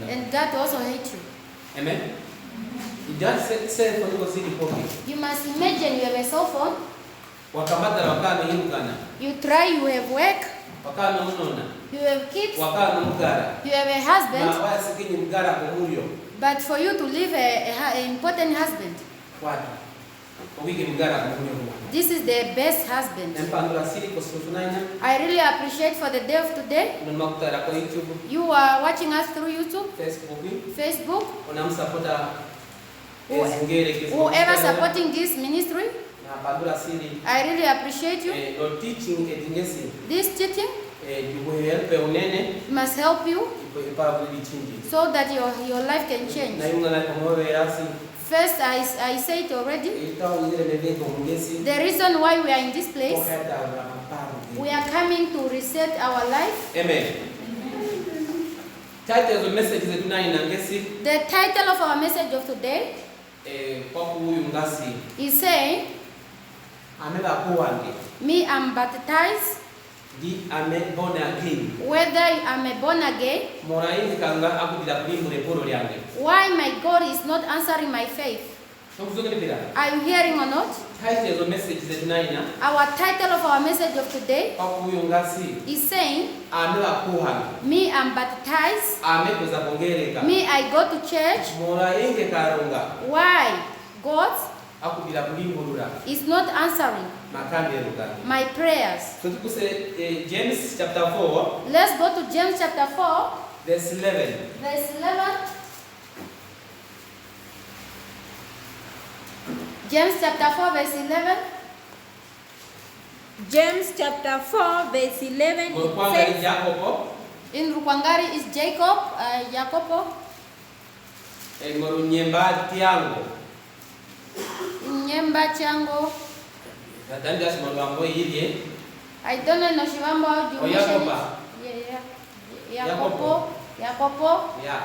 And God also hates you. Amen. You must imagine you have a cell phone. You try, you have work. You have kids. You have a husband. But for you to live an important husband, this is the best husband. I really appreciate for the day of today. You are watching us through YouTube, Facebook. Whoever supporting this ministry, I really appreciate you. This teaching must help you so that your life can change. First, I said already, the reason why we are in this place, we are coming to reset our life. Amen. Title of message the title of our message of today is saying, me I'm baptized. Whether I'm born again, why my God is not answering my faith? Are you hearing or not? Our title of our message of today is saying, me I'm baptized. Me I go to church. Why God is not answering my prayers? James chapter 4. Let's go to James chapter 4. Verse 11. Verse 11. James chapter 4 verse 11. James chapter 4 verse 11. In Rukwangari is Jacob, Jacopo. Nyemba Chango. I don't know no Shivambo. Jacopo. Yeah.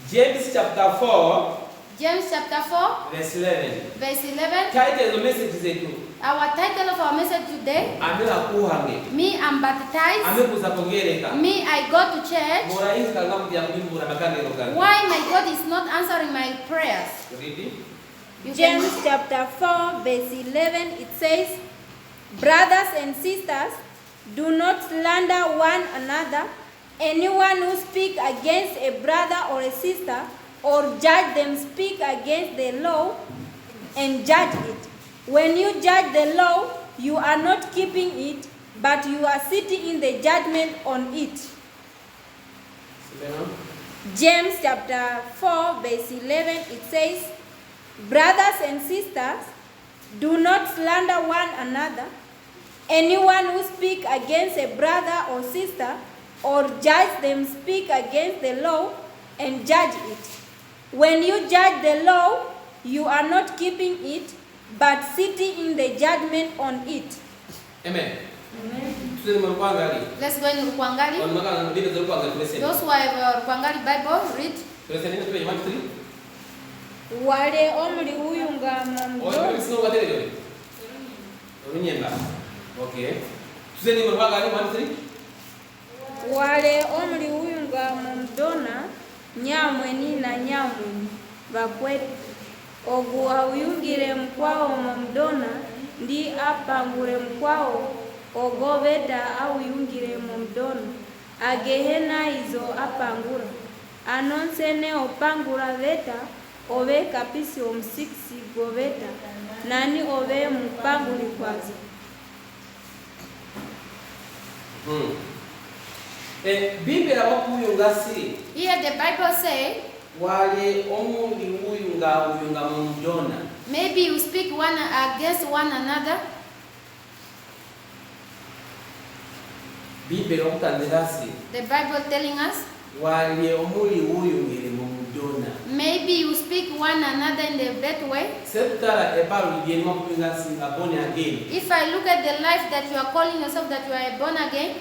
James chapter 4. James chapter 4 verse 11. Verse 11. Title of message is our title of our message today. Me I'm baptized. Me I go to church. Why my God is not answering my prayers? James chapter 4 verse 11, it says, brothers and sisters, do not slander one another. Anyone who speaks against a brother or a sister or judge them speak against the law and judge it. When you judge the law, you are not keeping it, but you are sitting in the judgment on it. James chapter 4 verse 11, it says, brothers and sisters, do not slander one another. Anyone who speaks against a brother or sister or judge them speak against the law and judge it. When you judge the law, you are not keeping it, but sitting in the judgment on it. Amen. Amen. Let's go in Rukwangari. Those who have Rukwangari Bible, read. Wale omuli uyunga mdo. Okay. Wale omuli uyunga mdona nyamweni na nyamweni bakweli oguwa uyungire mkwao mdona ndi apangure mkwao ogoveda au yungire mumdono agehena izo apangura anonsene opangura veta ove kapisi omsiksi goveta nani ove mpanguli kwazo. Biblia wakuyungasi. Here the Bible say wale omuli uyunga mumdona. Maybe you speak one against one another. Biblia wakutandikasi. The Bible telling us wale omuli uyungire mumdona. Maybe you speak one another in the bad way. If I look at the life that you are calling yourself that you are born again,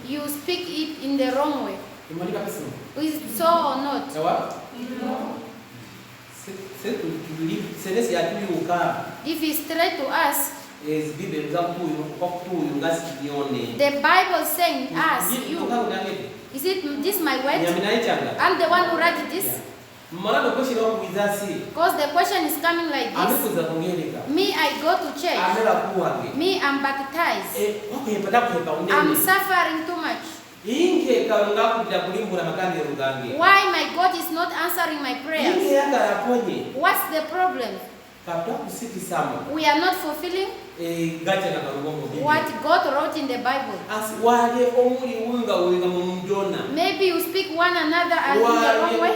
you speak it in the wrong way. Is it so or not? If it's straight to us, the Bible is saying us, you. Is it this my word? I'm the one who wrote this. Because the question is coming like this. Me, I go to church. Me, I'm baptized. I'm suffering too much. Why my God is not answering my prayers? What's the problem? We are not fulfilling what God wrote in the Bible. Maybe you speak one another in the wrong way.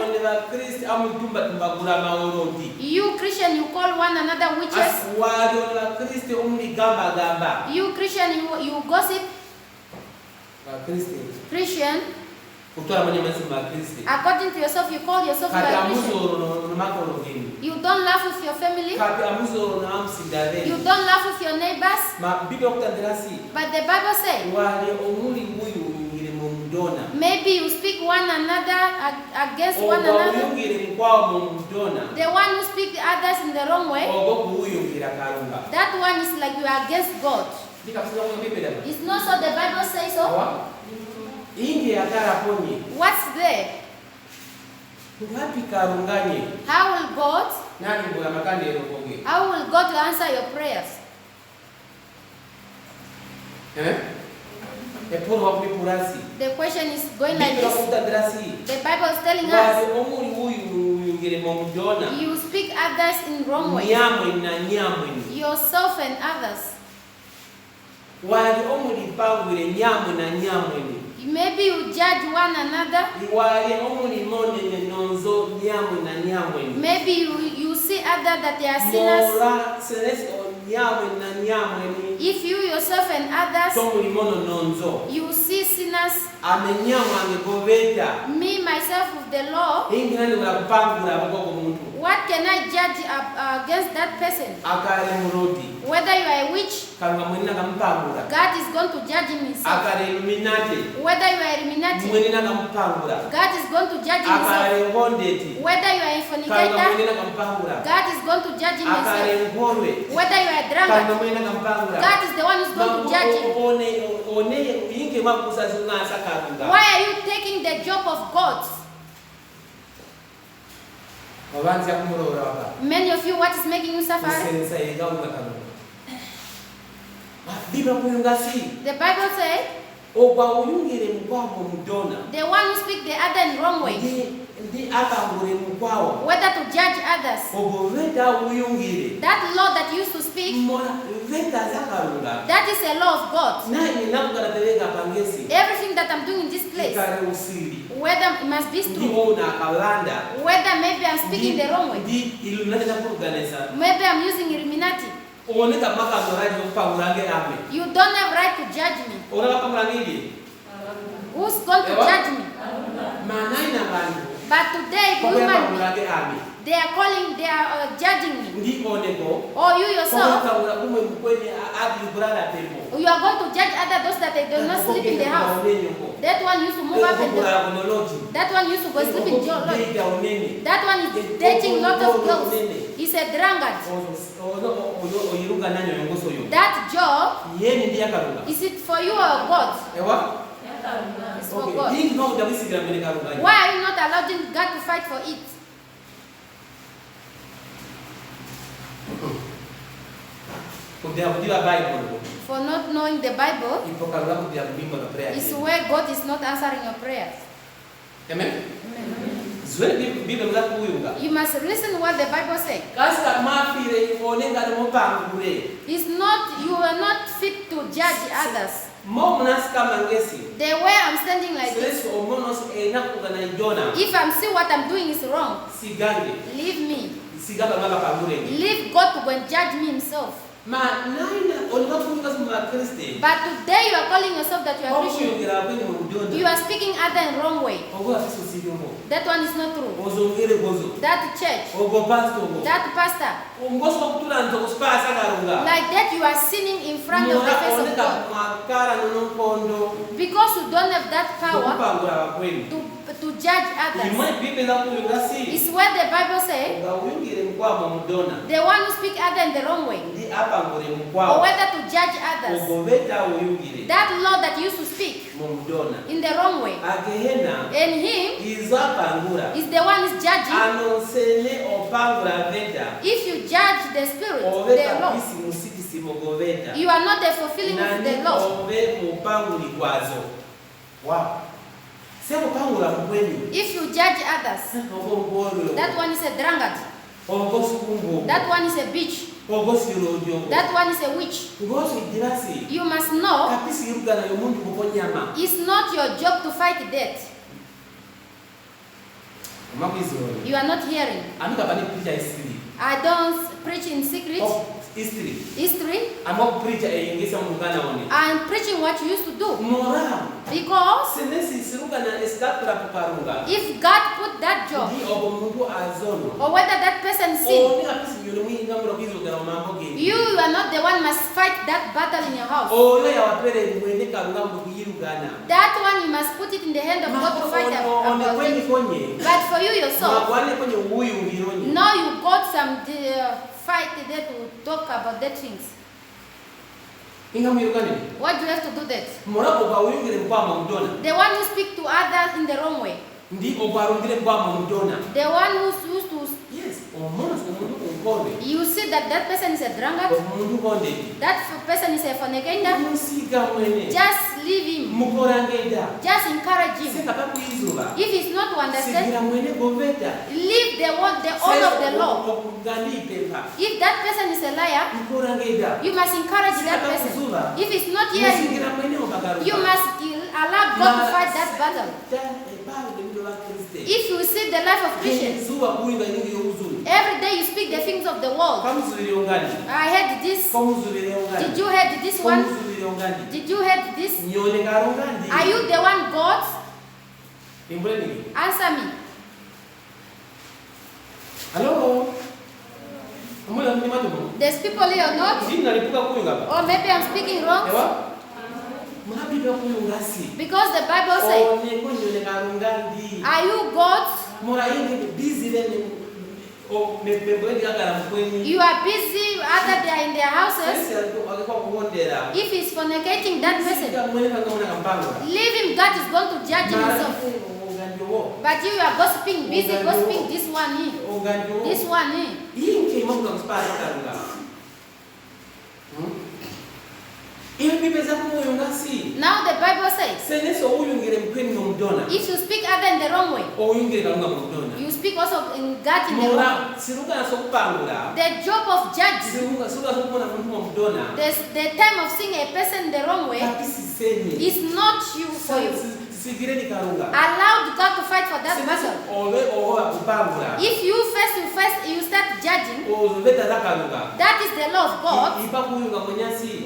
You Christian, you call one another witches. You Christian, you gossip. Christian, according to yourself, you call yourself a Christian. You don't laugh with your family. You don't laugh with your neighbors. But the Bible says, maybe you speak one another against one another. The one who speaks the others in the wrong way, that one is like you are against God. It's not so the Bible says so. What's there? How will God answer your prayers? The question is going like this. The Bible is telling us you speak others in wrong way. Yourself and others. Maybe you judge one another. Maybe you see others that they are sinners. If you yourself and others, you see sinners. Me myself with the law, what can I judge against that person? Whether you are a witch, God is going to judge himself. Whether you are Illuminati, God is going to judge himself. Whether you are a fornicator, God is going to judge himself. Whether you are a drunkard, God is the one who is going to judge him. Why are you taking the job of God? Many of you, what is making you suffer? The Bible says, the one who speaks the other in wrong way, whether to judge others, that law that used to speak, that is a law of God. Everything that I'm doing in this place, whether it must be true, whether maybe I'm speaking the wrong way, maybe I'm using Illuminati, you don't have right to judge me. Who's going to judge me? But today, they are judging me. Or you yourself, you are going to judge others, those that they do not sleep in the house. That one used to move up and down. That one used to go sleep in jail. That one is dating lots of girls. He's a drunkard. That job, is it for you or God? It's for God. Why are you not allowing God to fight for it? For not knowing the Bible is where God is not answering your prayers. Amen. You must listen what the Bible says. It's not, you are not fit to judge others. The way I'm standing like this, if I'm seeing what I'm doing is wrong, leave me. Leave God to go and judge me himself. But today you are calling yourself that you are Christian. You are speaking other in wrong way. That one is not true. That church, that pastor, like that you are sinning in front of the face of God. Because you don't have that power to judge others. It's where the Bible says, the one who speaks other in the wrong way, or whether to judge others. That Lord that used to speak in the wrong way, and him is the one who is judging. If you judge the spirit, the law, you are not the fulfilling of the law. Wow. If you judge others, that one is a drunkard. That one is a bitch. That one is a witch. You must know it's not your job to fight death. You are not hearing. I don't preach in secret. History. I'm preaching what you used to do. Because if God put that job, or whether that person sinned, you are not the one must fight that battle in your house. That one you must put it in the hand of God to fight about it. But for you yourself, now you got some fight there to talk about that things. What do you have to do that? The one who speak to others in the wrong way. The one who used to. Yes. You see that that person is a drunkard. That person is a fornicator. Just leave him. Just encourage him. If he's not to understand, leave the all of the law. If that person is a liar, you must encourage that person. If it's not hearing, you must allow God to fight that battle. If you see the life of Christians, every day you speak the things of the world. I heard this. Did you hear this one? Did you hear this? Are you the one God? Answer me. Hello? There's people here or not? Or maybe I'm speaking wrong? Because the Bible says, are you God? You are busy, other they are in their houses. If he's fornicating that person, leave him, God is going to judge himself. But you are gossiping, busy gossiping this one here. This one here. Now the Bible says, if you speak other in the wrong way, you speak also in God in the wrong way. The job of judging, the time of seeing a person in the wrong way, is not you for you. Allow God to fight for that battle. If you first you start judging, that is the law of God.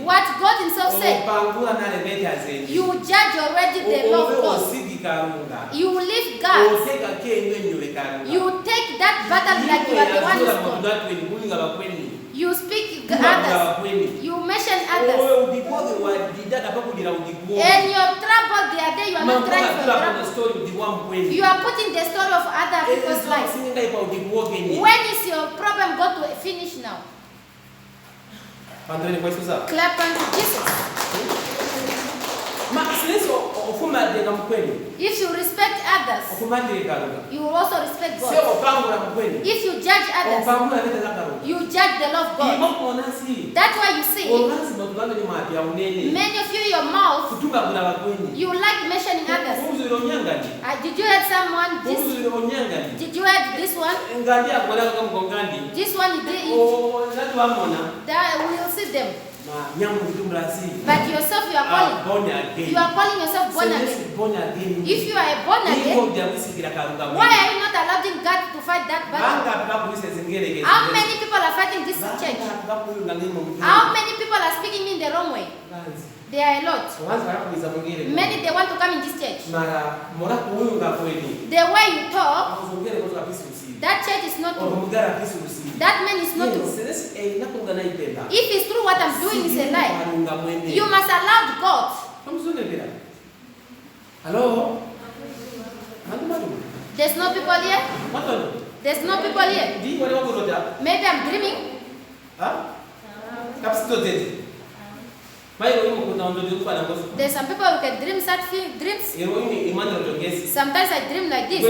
What God himself said, you judge already the law of God. You leave God. You take that battle like you are the one who's God. You speak others. You mention others. And your trouble the other day, you are not trying for trouble. You are putting the story of other people's lives. When is your problem going to finish now? Clap unto Jesus. If you respect others, you will also respect God. If you judge others, you judge the love of God. That's why you see many of you, your mouth, you like mentioning others. Did you have someone? Did you have this one? This one you did. That we will see them. But yourself, you are calling. You are calling yourself born again. If you are born again, why are you not allowing God to fight that battle? How many people are fighting this church? How many people are speaking in the wrong way? There are a lot. Many they want to come in this church. The way you talk, that church is not true. That man is not true. If it's true what I'm doing is a lie, you must allow God. Hello? There's no people here? There's no people here? Maybe I'm dreaming? There's some people who can dream such dreams. Sometimes I dream like this.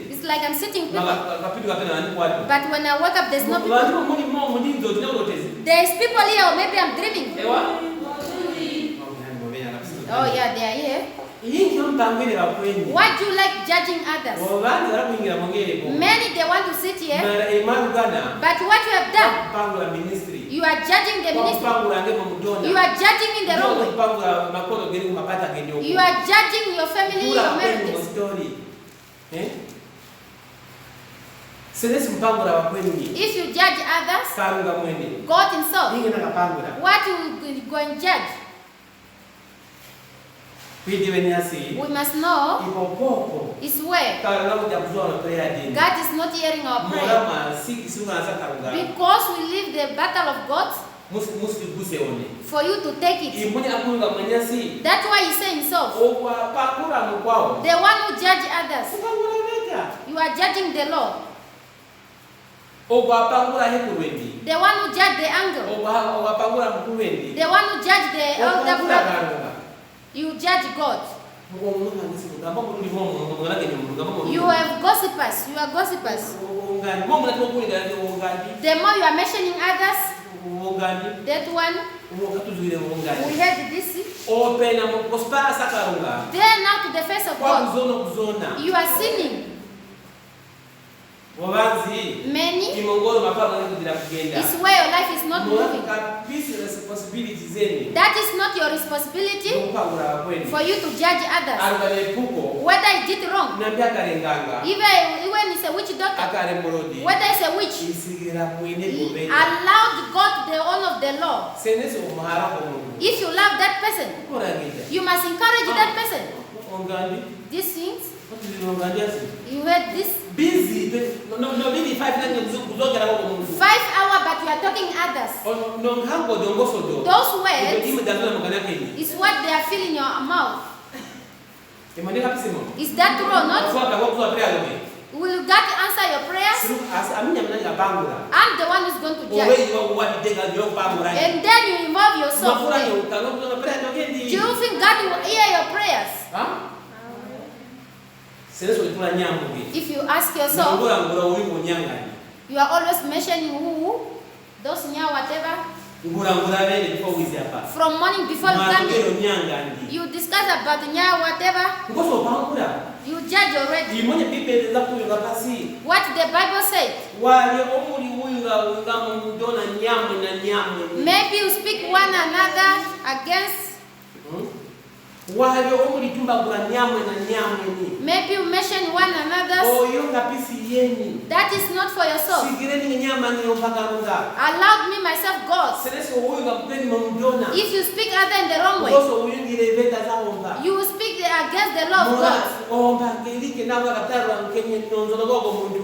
It's like I'm sitting people. But when I wake up, there's no people. There's people here, or maybe I'm dreaming. Oh yeah, they are here. Why do you like judging others? Many they want to sit here, but what you have done, you are judging the ministry. You are judging in the wrong way. You are judging your family, your marriages. If you judge others, God himself, what you go and judge? We must know is where God is not hearing our prayer. Because we live the battle of God for you to take it. That's why he said himself, the one who judge others, you are judging the Lord. The one who judge the anger, the one who judge the elder brother, you judge God. You have gossipers. You are gossipers. The more you are mentioning others, that one, we heard this. Then now to the face of God, you are sinning. Many is where your life is not moving. That is not your responsibility for you to judge others. Whether he did wrong, even it's a witch doctor, whether it's a witch, he allowed God the honor of the law. If you love that person, you must encourage that person. These things, you heard this? Busy. No, maybe 5 hours, but you are talking others. Those words is what they are filling your mouth. Is that true or not? Will God answer your prayers? I'm the one who's going to judge. And then you involve yourself. Do you think God will hear your prayers? If you ask yourself, you are always mentioning who, those nya whatever. From morning before you come in, you discuss about nya whatever. You judge already. What the Bible said. Maybe you speak one another against. Maybe you mention one another. That is not for yourself. Allow me myself, God. If you speak other in the wrong way, you will speak against the law of God.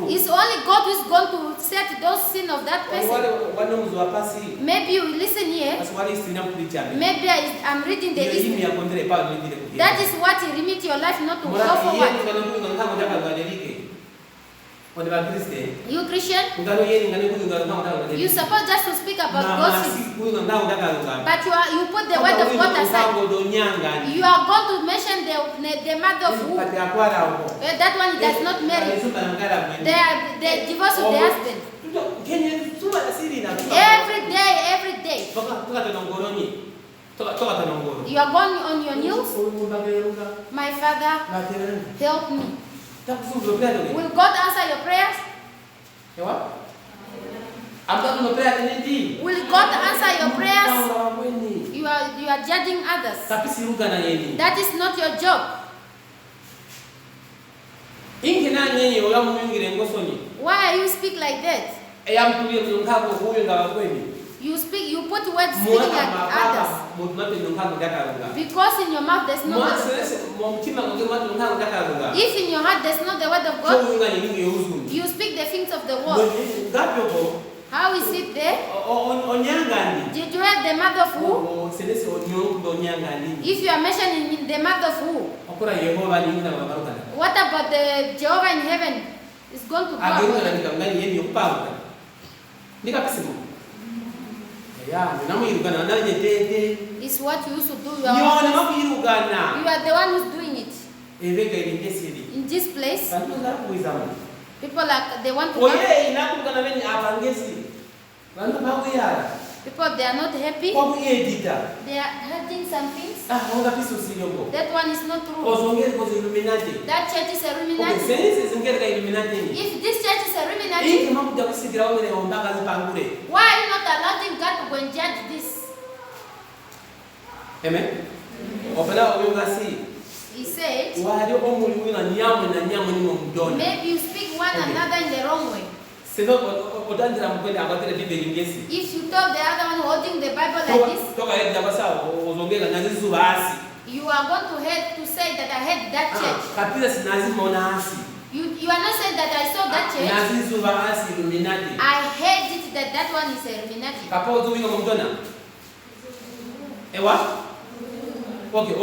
It's only God who is going to set those sins of that person. Maybe you listen here. Maybe I'm reading the history. That is what limits your life not to go forward. You Christian? You supposed just to speak about gossip. But you put the word of God aside. You are going to mention the mother of who? That one does not marry. They divorce the husband. Every day. You are going on your knees. My Father, help me. Will God answer your prayers? Will God answer your prayers? You are judging others. That is not your job. Why are you speak like that? You put words speaking at others. Because in your mouth there's no word of God. If in your heart there's not the word of God, you speak the things of the world. How is it there? Did you have the mouth of who? If you are mentioning the mouth of who? What about the Jehovah in heaven? Is going to go. It's what you used to do. You are the one who's doing it. In this place, people they want to people, they are not happy. They are hurting some things. That one is not true. That church is a Illuminati. If this church is a Illuminati, why are you not allowing God to go and judge this? Amen. He said, maybe you speak one another in the wrong way. If you tell the other one holding the Bible like this, you are going to say that I hate that church. You are not saying that I saw that church. I hate it that one is a Illuminati. Okay,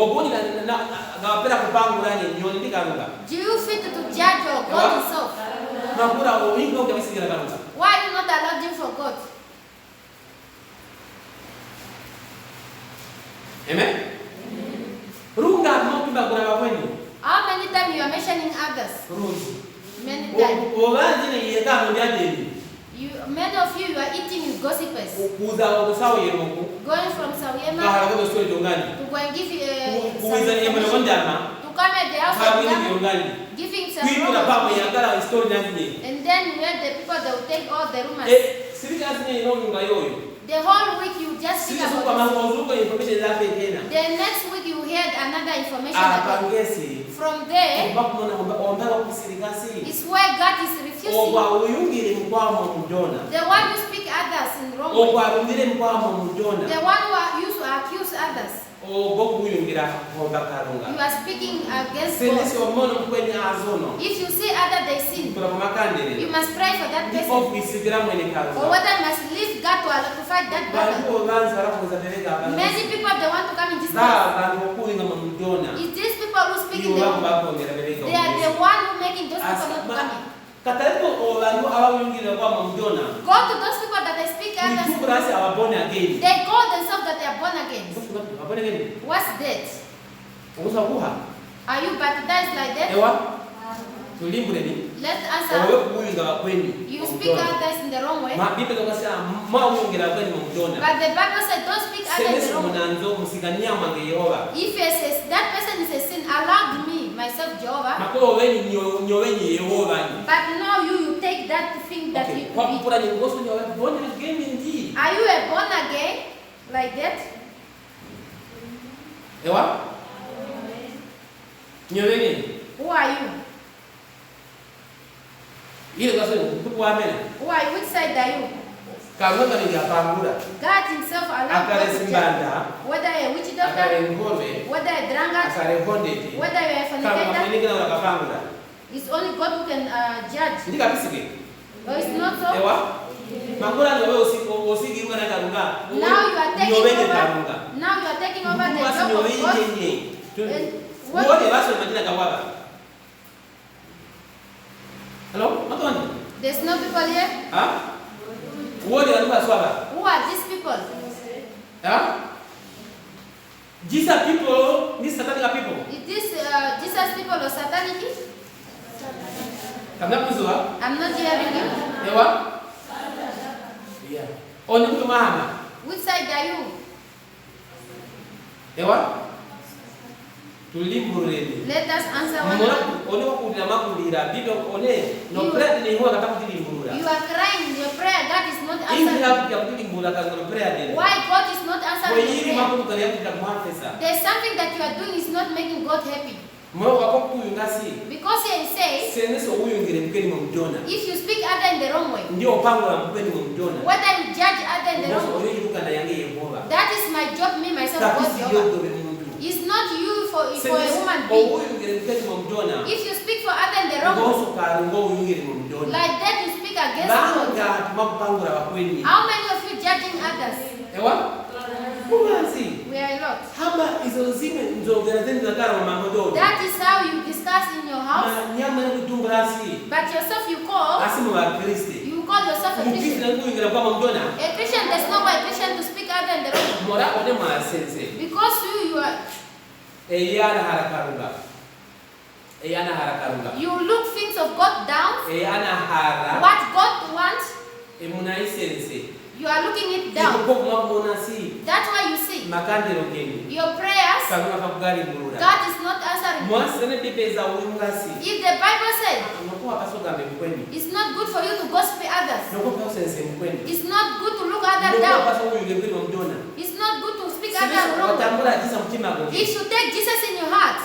do you fit to judge or God himself? Why are you not allowed him for God? Amen? How many times you are mentioning others? Many times. Many of you are eating with gossipers. Going from Sawyema to go and give to come at the house of giving some and then we have the people that will take all the rumors. The whole week you just speak about this. The next week you heard another information about it. From there, it's where God is refusing. The one who speak others in wrong way. The one who used to accuse others. You are speaking against God. If you see other they sin, you must pray for that person. Or whether you must leave God to fight that battle. Many people they want to come in this place. It's these people who speak in the wrong. They are the one who making those people not coming. Go to those people that they speak others. They call themselves that they are born again. What's that? Are you baptized like that? Let's answer. You speak others in the wrong way. But the Bible says don't speak others in the wrong way. If that person is a sin, allow me, myself, Jehovah. But now you take that thing that you be. Are you a born again like that? Who are you? Who are you? Which side are you? God himself allowed us to judge. Whether a witch doctor, whether a drunkard, whether a fornicator, it's only God who can judge. Oh, it's not so? Now you are taking over the job of God. Hello? There's no people here. Huh? Who are these people? Huh? These are people, these satanic people. Is this Jesus people or satanic? I'm not hearing you. Yeah. Which side are you? Let us answer one. You are crying in your prayer. God is not answering. Why God is not answering your prayer? There's something that you are doing is not making God happy. Because here it says, if you speak other in the wrong way, whether you judge other in the wrong way, that is my job, me, myself, God, Jehovah. It's not you for a human being. If you speak for other in the wrong way, like that you speak against God. How many of you judging others? We are a lot. That is how you discuss in your house. But yourself you call yourself a Christian. A Christian, there's no way a Christian to speak other in the wrong. Because you are. You look things of God down. What God wants, you are looking it down. That's why you see your prayers, God is not answering. If the Bible says it's not good for you to gossip others, it's not good to look others down, it's not good to speak others wrong. If you take Jesus in your heart,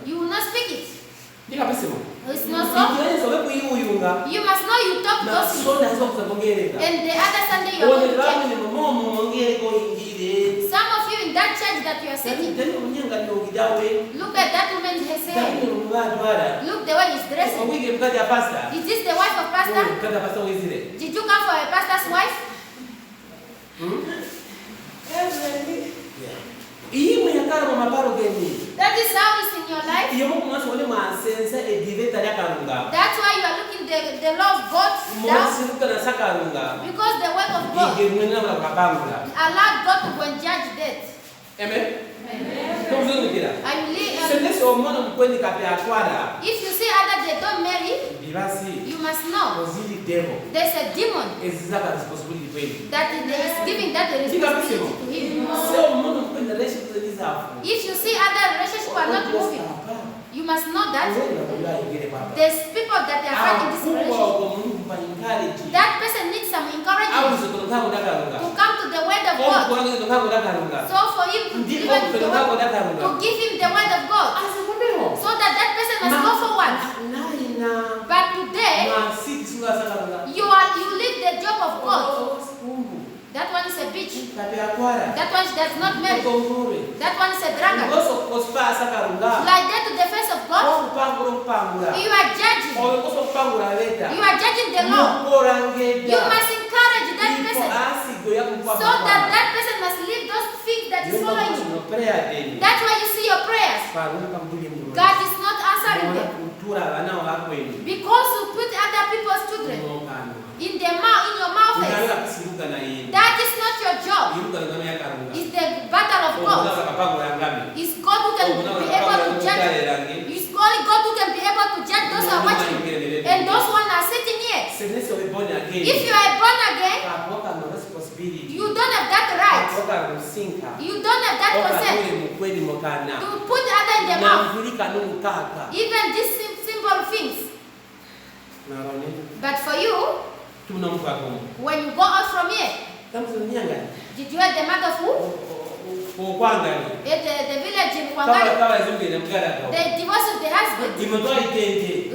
you will not speak it. It's not so. You must know you talk gossip. And the other Sunday you are going to check. Some of you in that church that you are sitting, look at that woman's hair. Look the way he's dressing. Is this the wife of pastor? Did you come for a pastor's wife? That is how it's in your life. That's why you are looking the law of God down. Because the work of God allowed God to go and judge death. Amen. If you see others they don't marry, you must know there's a demon that is giving that responsibility to him. If you see other relationships are not moving, you must know that there's people that they are fighting this relationship. That person needs some encouragement to come to the word of God. So for him to give him the word of God, so that that person must go forward. But today, you leave the job of God. That one is a bitch. That one does not marry. That one is a dragon. Like that to the face of God, you are judging. You are judging the law. You must encourage that person so that that person must leave those things that is following you. That's why you see your prayers. God is not answering them. Because you put other people's children in your mouth. That is not your job. It's the battle of God. It's God who can be able to judge. It's only God who can be able to judge those who are watching. And those who are sitting here. If you are born again, you don't have that right. You don't have that consent to put other in their mouth. Even these simple things. But for you, when you go out from here, did you have the mother of who? At the village in Kwangari, they divorced the husband.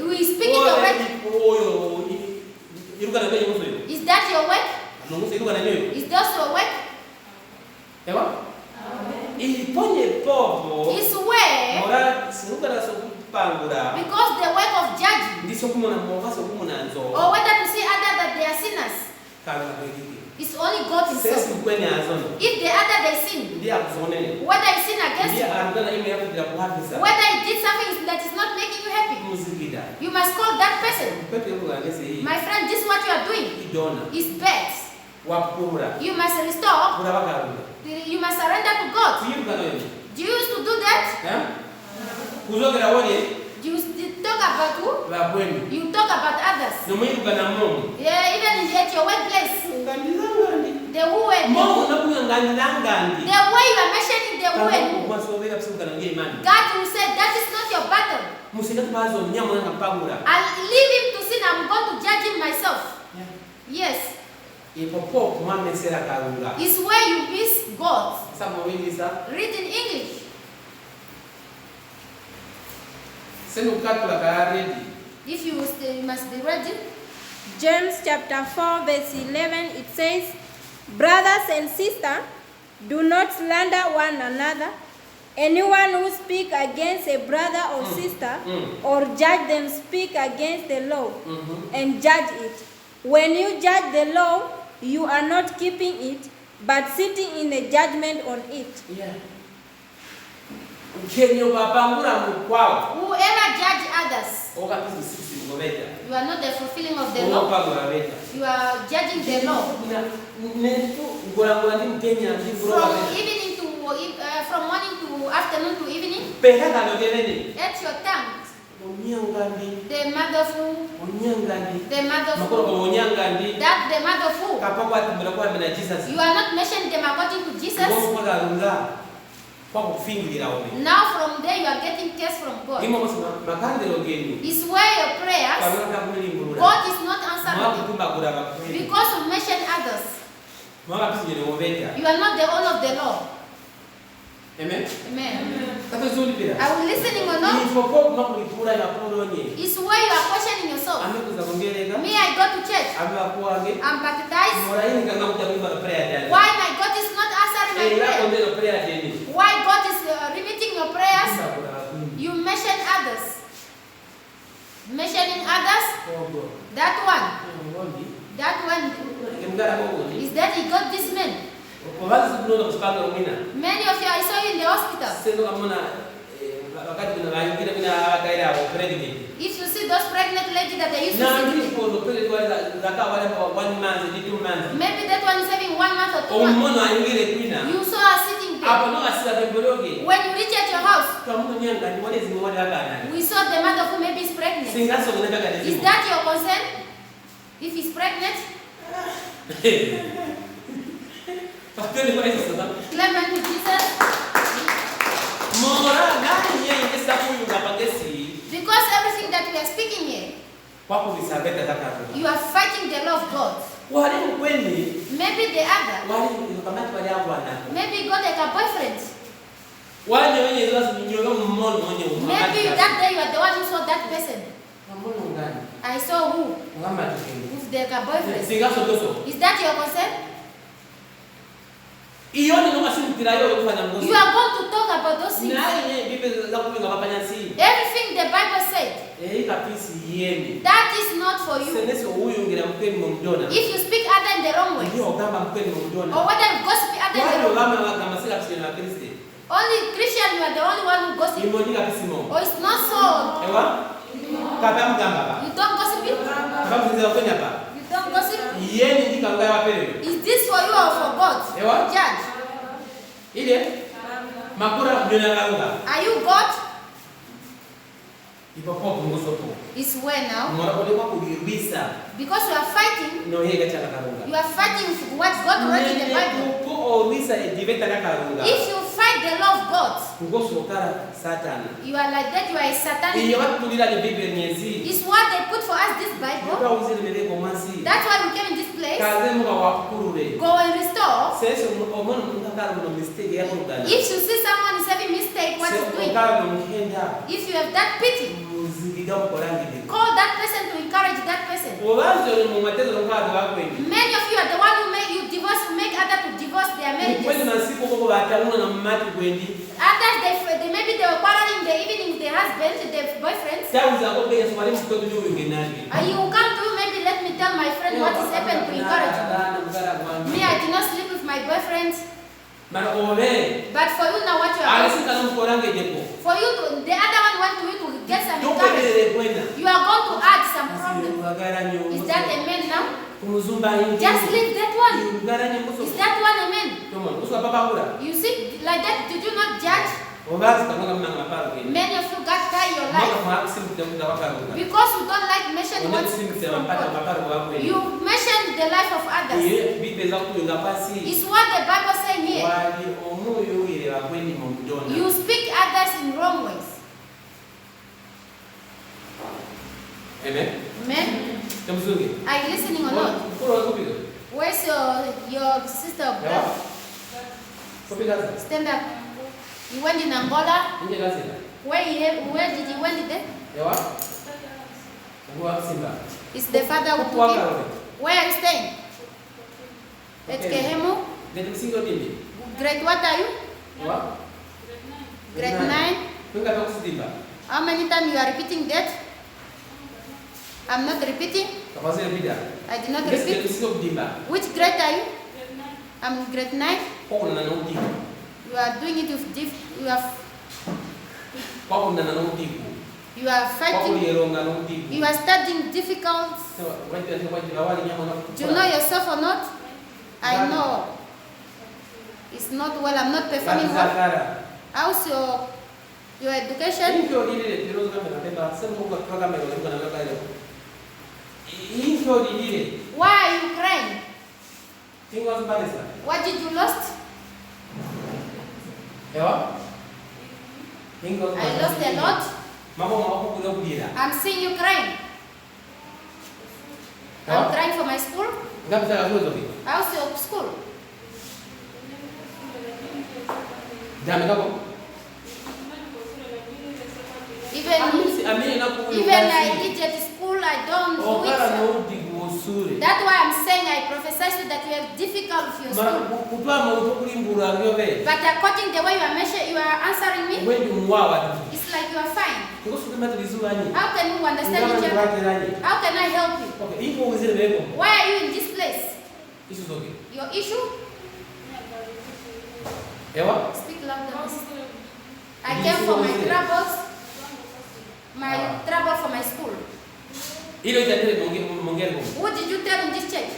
We speak it already. Is that your work? Is that your work? It's where, because the work of judging, or whether to see others that they are sinners, it's only God himself. If the other they sin, whether you sin against you, Whether he did something that is not making you happy, you must call that person. My friend, this is what you are doing. It's bad. You must restore. You must surrender to God. Do you used to do that? You talk about who? You talk about others. Yeah, even at your workplace. The who and the way you are mentioning the who and who. God will say that is not your battle. I'll leave him to sin. I'm going to judge him myself. Yes. It's where you miss God. Read in English. If you must be ready. James chapter 4 verse 11, it says, brothers and sisters, do not slander one another. Anyone who speaks against a brother or sister or judge them speak against the law and judge it. When you judge the law, you are not keeping it, but sitting in a judgment on it. Yeah. Whoever judge others, you are not the fulfilling of the law. You are judging the law. From morning to afternoon to evening. At your tongue. The motherful. The motherful. That the motherful. You are not mentioning them according to Jesus. Now from there you are getting cares from God. It's where your prayers, God is not answering because you mention others. You are not the all of the law. Amen. Amen. Are we listening or not? It's where you are questioning yourself. Me, I go to church. I'm baptized. Why my God is not answering my prayer? Why God is limiting your prayers? You mention others. Mentioning others? That one. That one. Is that he got this man? Many of you, I saw you in the hospital. If you see those pregnant ladies that they used to see, maybe that one is having 1 month or 2 months. You saw her sitting there. When you reach at your house, we saw the mother who maybe is pregnant. Is that your concern? If he's pregnant? Clement to Jesus. Because everything that we are speaking here, you are fighting the law of God. Maybe the other. Maybe you got like a boyfriend. Maybe that day you are the one who saw that person. I saw who? Who's the boyfriend? Is that your concern? You are going to talk about those things. Everything the Bible said, that is not for you. If you speak other in the wrong way, or whether you gossip other in the wrong way, only Christian, you are the only one who gossip. Or it's not so. You don't gossip it? Don't gossip. Is this for you or for God? Judge. Are you God? It's where now? Because you are fighting. You are fighting what God wrote in the Bible. If you fight the law of God, you are like that, you are a Satan. It's what they put for us, this Bible. That's why we came in this place. Go and restore. If you see someone is having mistake, what is doing? If you have that pity, call that person to encourage that person. Many of you are the one who make you divorce, make others to divorce their marriages. Others, maybe they were quarreling in the evening with their husbands, their boyfriends. And you come to maybe let me tell my friend what has happened to encourage you. Me, I did not sleep with my boyfriend. But for you now what you are doing, for you to, the other one want you to get some encouragement. You are going to add some problem. Is that amen now? Just leave that one. Is that one amen? You see, like that, did you not judge? Many of you got tired your life because you don't like mentioning what's from God. You mention the life of others. It's what the Bible saying here. You speak others in wrong ways. Amen. Amen. Are you listening or not? Where's your sister? Stand up. You went in Angola? Where did you went there? It's the father who took him. Where are you staying? At Kehemu? Grade what are you? Grade 9? How many times you are repeating that? I'm not repeating. I did not repeat. Which grade are you? I'm grade 9. You are doing it with you are fighting. You are studying difficult. Do you know yourself or not? I know. It's not well. I'm not performing well. How's your education? Why are you crying? What did you lost? I lost a lot. I'm seeing you crying. I'm crying for my school. How's your school? Even I teach at school, I don't do it. That's why I'm saying I prophesy so that you have difficult with your school. But according to the way you are answering me, it's like you are fine. How can you understand each other? How can I help you? Why are you in this place? Your issue? Speak louder. I came for my troubles. My trouble for my school. Who did you tell in this church?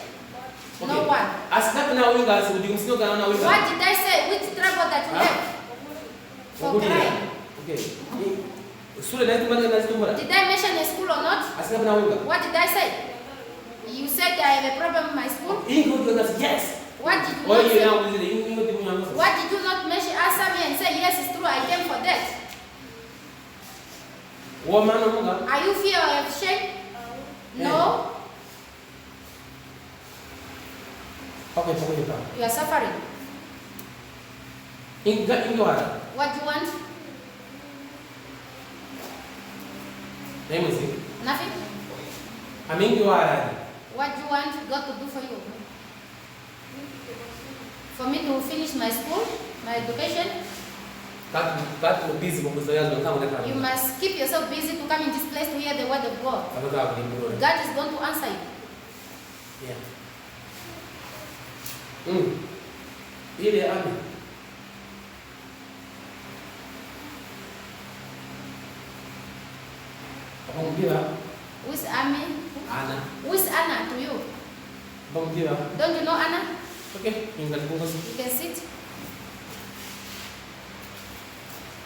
Okay. No one. What did I say? Which trouble that you have? For crying. Okay. Did I mention a school or not? What did I say? You said I have a problem with my school? Yes. What did you not say? What did you not mention? Answer me and say, yes, it's true, I came for that. Are you fear or ashamed? No. You are suffering. What do you want? Nothing. What do you want God to do for you? For me to finish my school, my education? You must keep yourself busy to come in this place to hear the word of God. God is going to answer you. Yeah. Who's Amy? Anna. Who's Anna to you? Don't you know Anna? Okay. You can sit.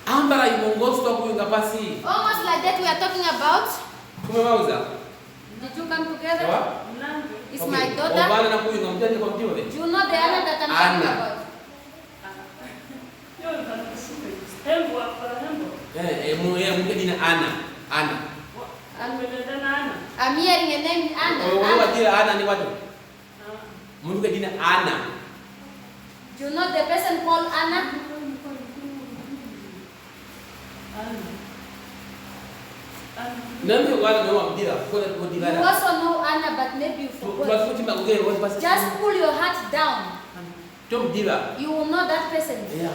Almost like that we are talking about. Did you come together? It's okay. My daughter. Do you know the Anna that I'm talking about? Anna. I'm hearing a name Anna. Do you know the person called Anna? You also know Anna, but maybe you forgot. Just pull your heart down. You will know that person. Yeah.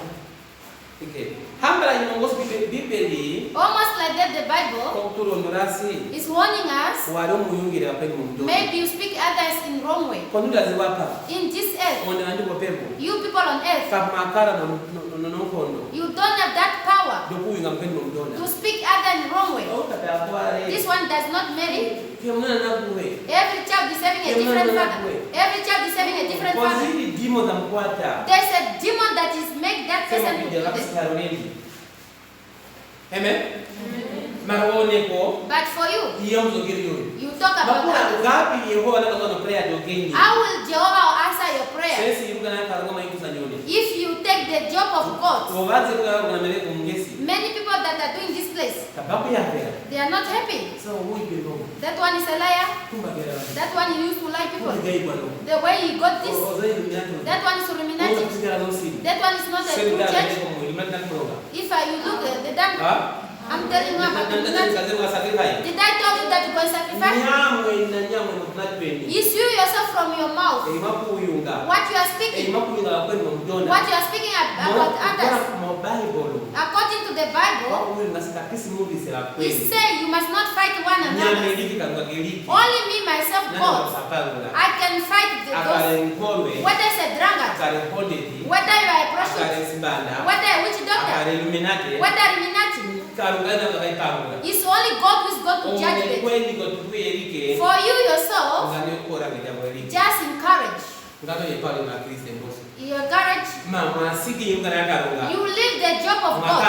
Okay. Hambala inongoza Bibeli. Almost like that the Bible is warning us. Maybe you speak others in wrong way. In this earth, you people on earth, you don't have that power to speak others in wrong way. This one does not marry. Every child is having a different father. Every child is having a different father. There's a demon that is make that person to do this. Amen. But for you, you talk about others. How will Jehovah answer your prayer? If you take the job of God, many people that are doing this place, they are not happy. That one is a liar. That one used to lie people. The way he got this, that one is Illuminati. That one is not a true church. If you look at the damn, I'm telling you about Illuminati. Did I tell you that you can sacrifice? It's you yourself from your mouth. What you are speaking. What you are speaking about others. According to the Bible, it says you must not fight one another. Only me, myself, God. I can fight those. Whether it's a drunkard, whether you are a prostitute, whether a witch doctor, whether Illuminati. It's only God who is going to judge it. For you yourself, just encourage. You encourage. You leave the job of God.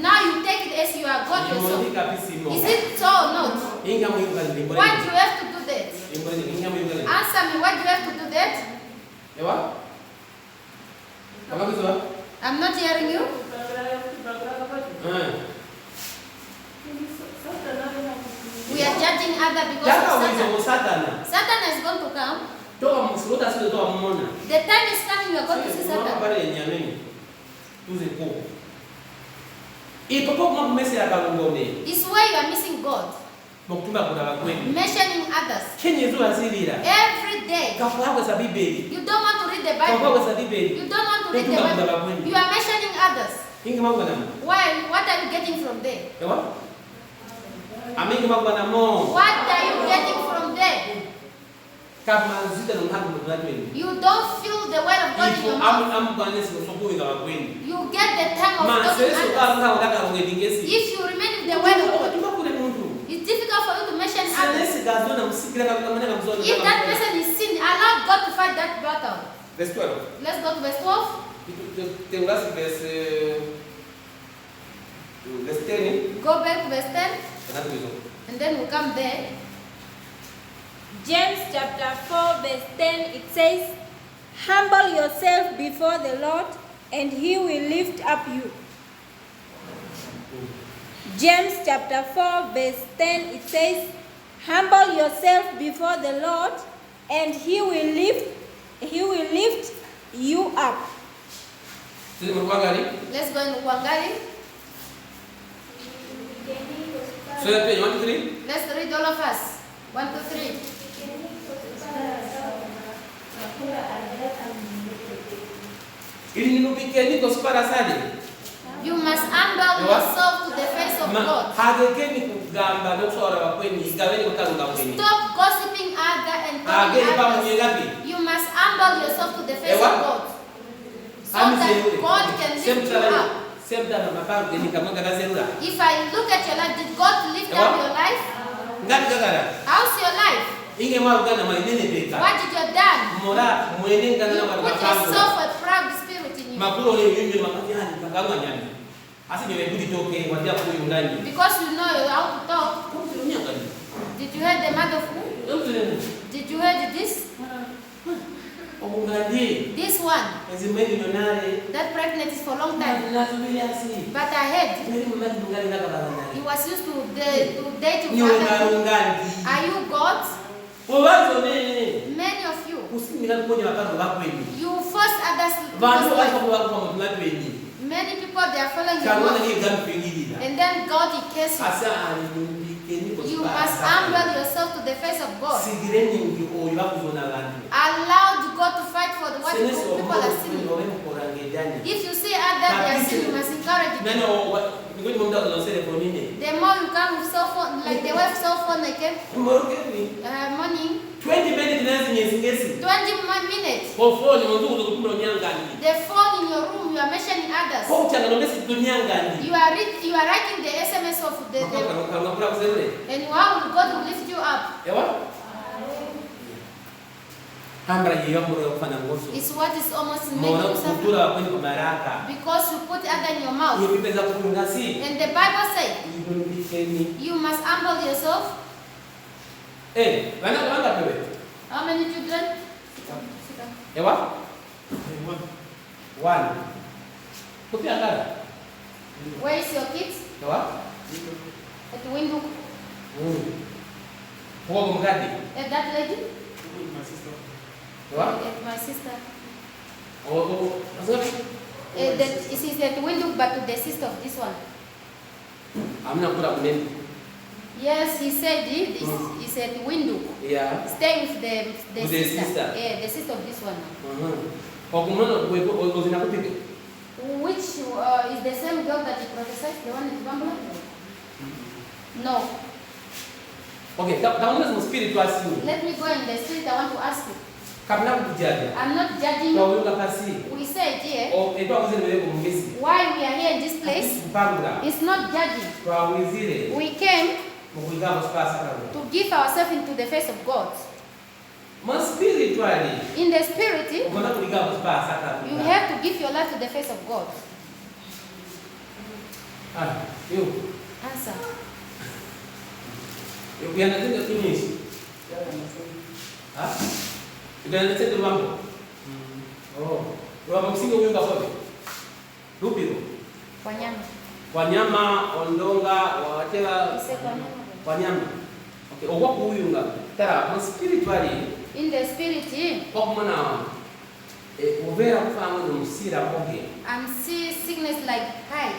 Now you take it as you are God yourself. Is it so or not? What do you have to do that? Answer me, what do you have to do that? I'm not hearing you. We are judging others because of Satan. Satan is going to come. The time is coming, you are going to see Satan. It's where you are missing God. Mentioning others. Every day. You don't want to read the Bible. You don't want to read the Bible. You are mentioning others. Why? What are you getting from there? What are you getting from there? You don't feel the word of God in your mouth. You get the time of talking others. If you remain in the word of God, it's difficult for you to mention others. If that person is sin, allow God to fight that battle. Verse 12. Let's go to verse 12. Verse 10. Go back to verse 10. And then we'll come there. James chapter 4 verse 10, it says, humble yourself before the Lord and he will lift up you. James chapter 4 verse 10, it says, humble yourself before the Lord and he will lift you up. Let's go in Wangari. So 1, 2, 3. Let's read all of us. 1, 2, 3. You must humble yourself to the face of God. Stop gossiping other and talking others. You must humble yourself to the face of God. So that God can lift you up. If I look at your life, did God lift up your life? How's your life? What did you done? You put yourself a proud spirit in you. Because you know how to talk. Did you hear the mother of who? Did you hear this? This one. That pregnant is for a long time. But I heard he was used to date with other. Are you God? Many of you. You force others. Many people, they are following your mouth. And then God, he cares you. You must humble yourself to the face of God. Allow God to fight for what people are sinning. If you see others they are sinning, you must encourage them. The more you come with cell phone, like the wife cell phone, like morning. 20 minutes. 20 minutes. The phone in your room, you are mentioning others. You are writing the SMS of the and how God will lift you up. It's what is almost making you suffer. Because you put other in your mouth. And the Bible says, you must humble yourself. How many children? One. Where is your kids? At the window. At that lady? My sister. At my sister. It is at the window, but to the sister of this one. I'm not put up name. Yes, he said he said the window. Yeah. Stay with the sister. Yeah, the sister of this one. Which is the same girl that he prophesied, the one in Bambula? No. Okay, let me go in the spirit. I want to ask you. I'm not judging you. We said here, why we are here in this place, it's not judging. We came to give ourselves into the face of God. In the spirit, you have to give your life to the face of God. Answer. You understand the finish? You understand the mambo? Oh. Robo msingo winga kobe. Rupiro. Wanyama, ondonga, whatever. Wanyama. Okay, owa kuyunga. Tara, spiritually. In the spirit, and see sickness like high.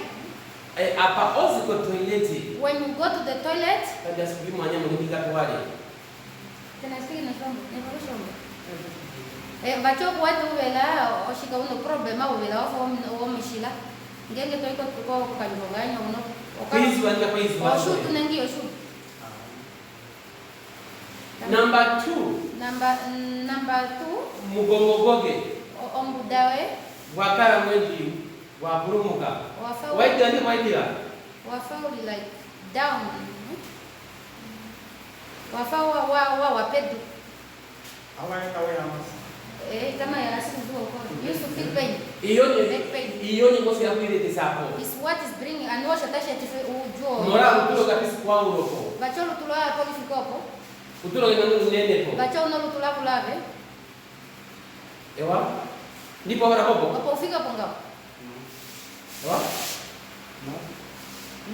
When you go to the toilet, can I speak in a phone? Bacho watu wela oshika uno problema wela wa mishila ngenge toiko tuko kanyonganya uno oshu tunengi oshu. Number 2. Mugongogoge. Ombudawe. Wakara mwenji waburumuka. Waidi andi waidira. Wafauli like down. Wafawa wapedu. Kama ya asimu huko. Used to feel pain. Iyo ngosi ya kwirete sapo. Is what is bringing and washa tasha tife ujo. Mora utulo kapisi kwa uroko. Bacholo tulo hapo fikopo. Utulo ngendo nene po. Bacholo no tulo kulave. Ewa? Ndipo bara hapo. Hapo ufika ponga. Ewa?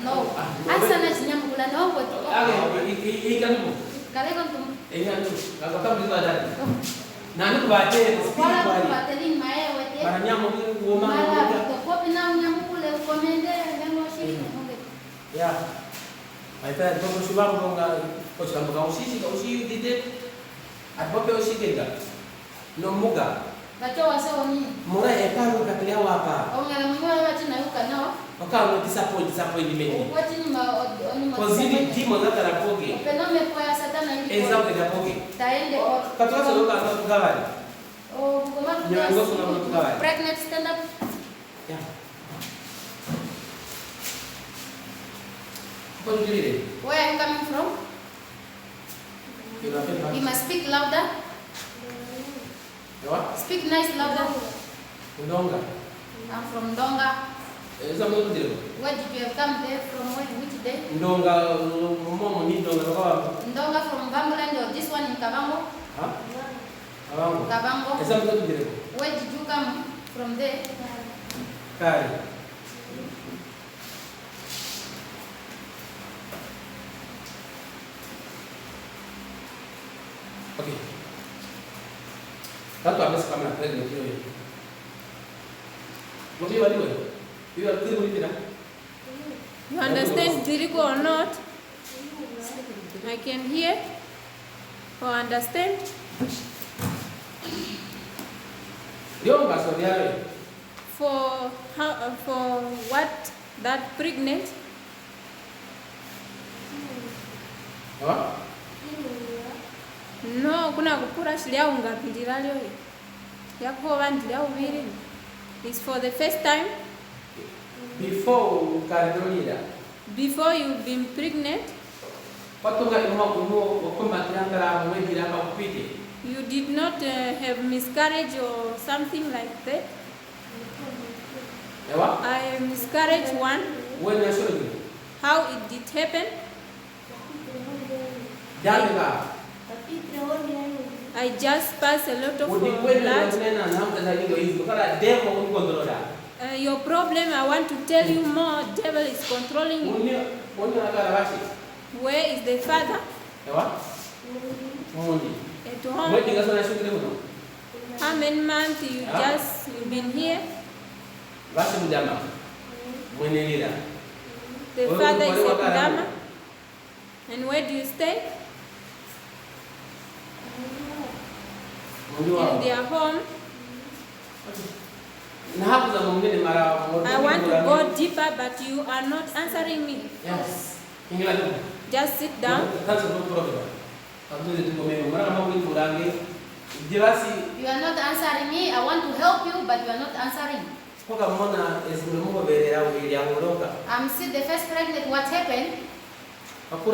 No. Asa na chinyamula no ngo. Ikanu. Kale kontu. Ikanu. Ngakota mbiza dadi. Nani kubate spiritually. Kubate lini maewe te. Baranyamo ngoma. Mala kopi na unyamukule ukomende ngemo shiki ngombe. Yeah. Aí tá, então nós vamos longa, hoje vamos ao xixi dite, a boca o xixi no muga. Bacho wasa oni. Mora é caro que ele apa. O ngala mwa wati na yuka no. O caro disappointment. Wati ni ma oni ma. Kozini dimo na tarapoge. Penome kwa ya satana ili. Exato da poge. Taende o. Katoka loka na tukavali. O koma tukavali. Pregnant stand up. Yeah. Where are you coming from? You must speak louder. What? Speak nice louder. Ndonga. I'm from Ndonga. Where did you have come there from? Which day? Ndonga, Momo ni Ndonga. Ndonga from Bambuland or this one in Kabango? Huh? Kabango. Kabango. Where did you come from there? Kari. Okay. Tanto hablas kama na pregnant hiyo. Mimi waliwe. You are clear with it. You understand Jericho or not? I can hear or understand. For what that pregnant? No, kuna kupura shilia ungapilira leo. Yako vandila ubiri. It's for the first time. Before you've been pregnant. You did not have miscarriage or something like that. I miscarriage one. How it did happen? I just passed a lot of blood. Your problem, I want to tell you more. Devil is controlling you. Where is the father? At home. How many months you've been here? The father is at Dama. And where do you stay? In their home. I want to go deeper, but you are not answering me. Yes. Just sit down. You are not answering me. I want to help you, but you are not answering. I'm still the first pregnant. What happened? But for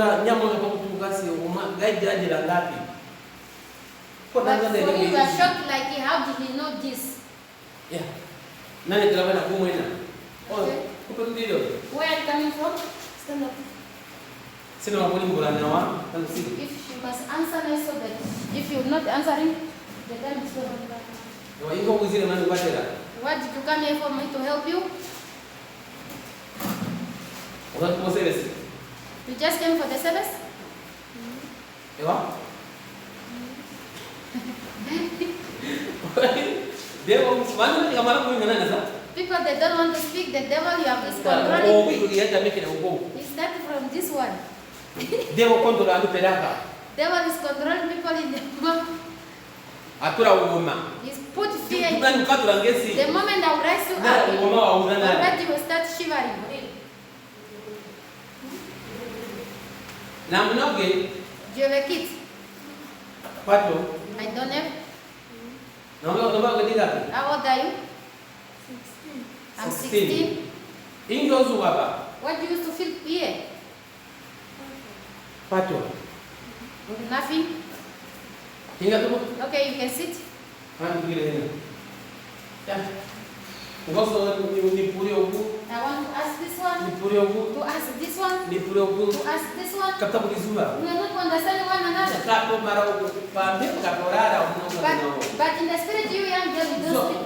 you, you are shocked like, how did he know this? Yeah. Okay. Where are you coming from? Stand up. If you must answer me so that if you're not answering, the time is over. What did you come here for, me to help you? You just came for the service? People that don't want to speak, the devil you have is controlling. Is that from this one? Devil is controlling people in the mouth. He's put fear in you. The moment I will rise you up, already you will start shivering. Do you have a kid? I don't have. How old are you? 16. I'm 16. What do you used to feel here? Nothing? Okay, you can sit. I want to ask this one. To ask this one. To ask this one. We are not understanding one another. But in the spirit, you young girl, you don't speak.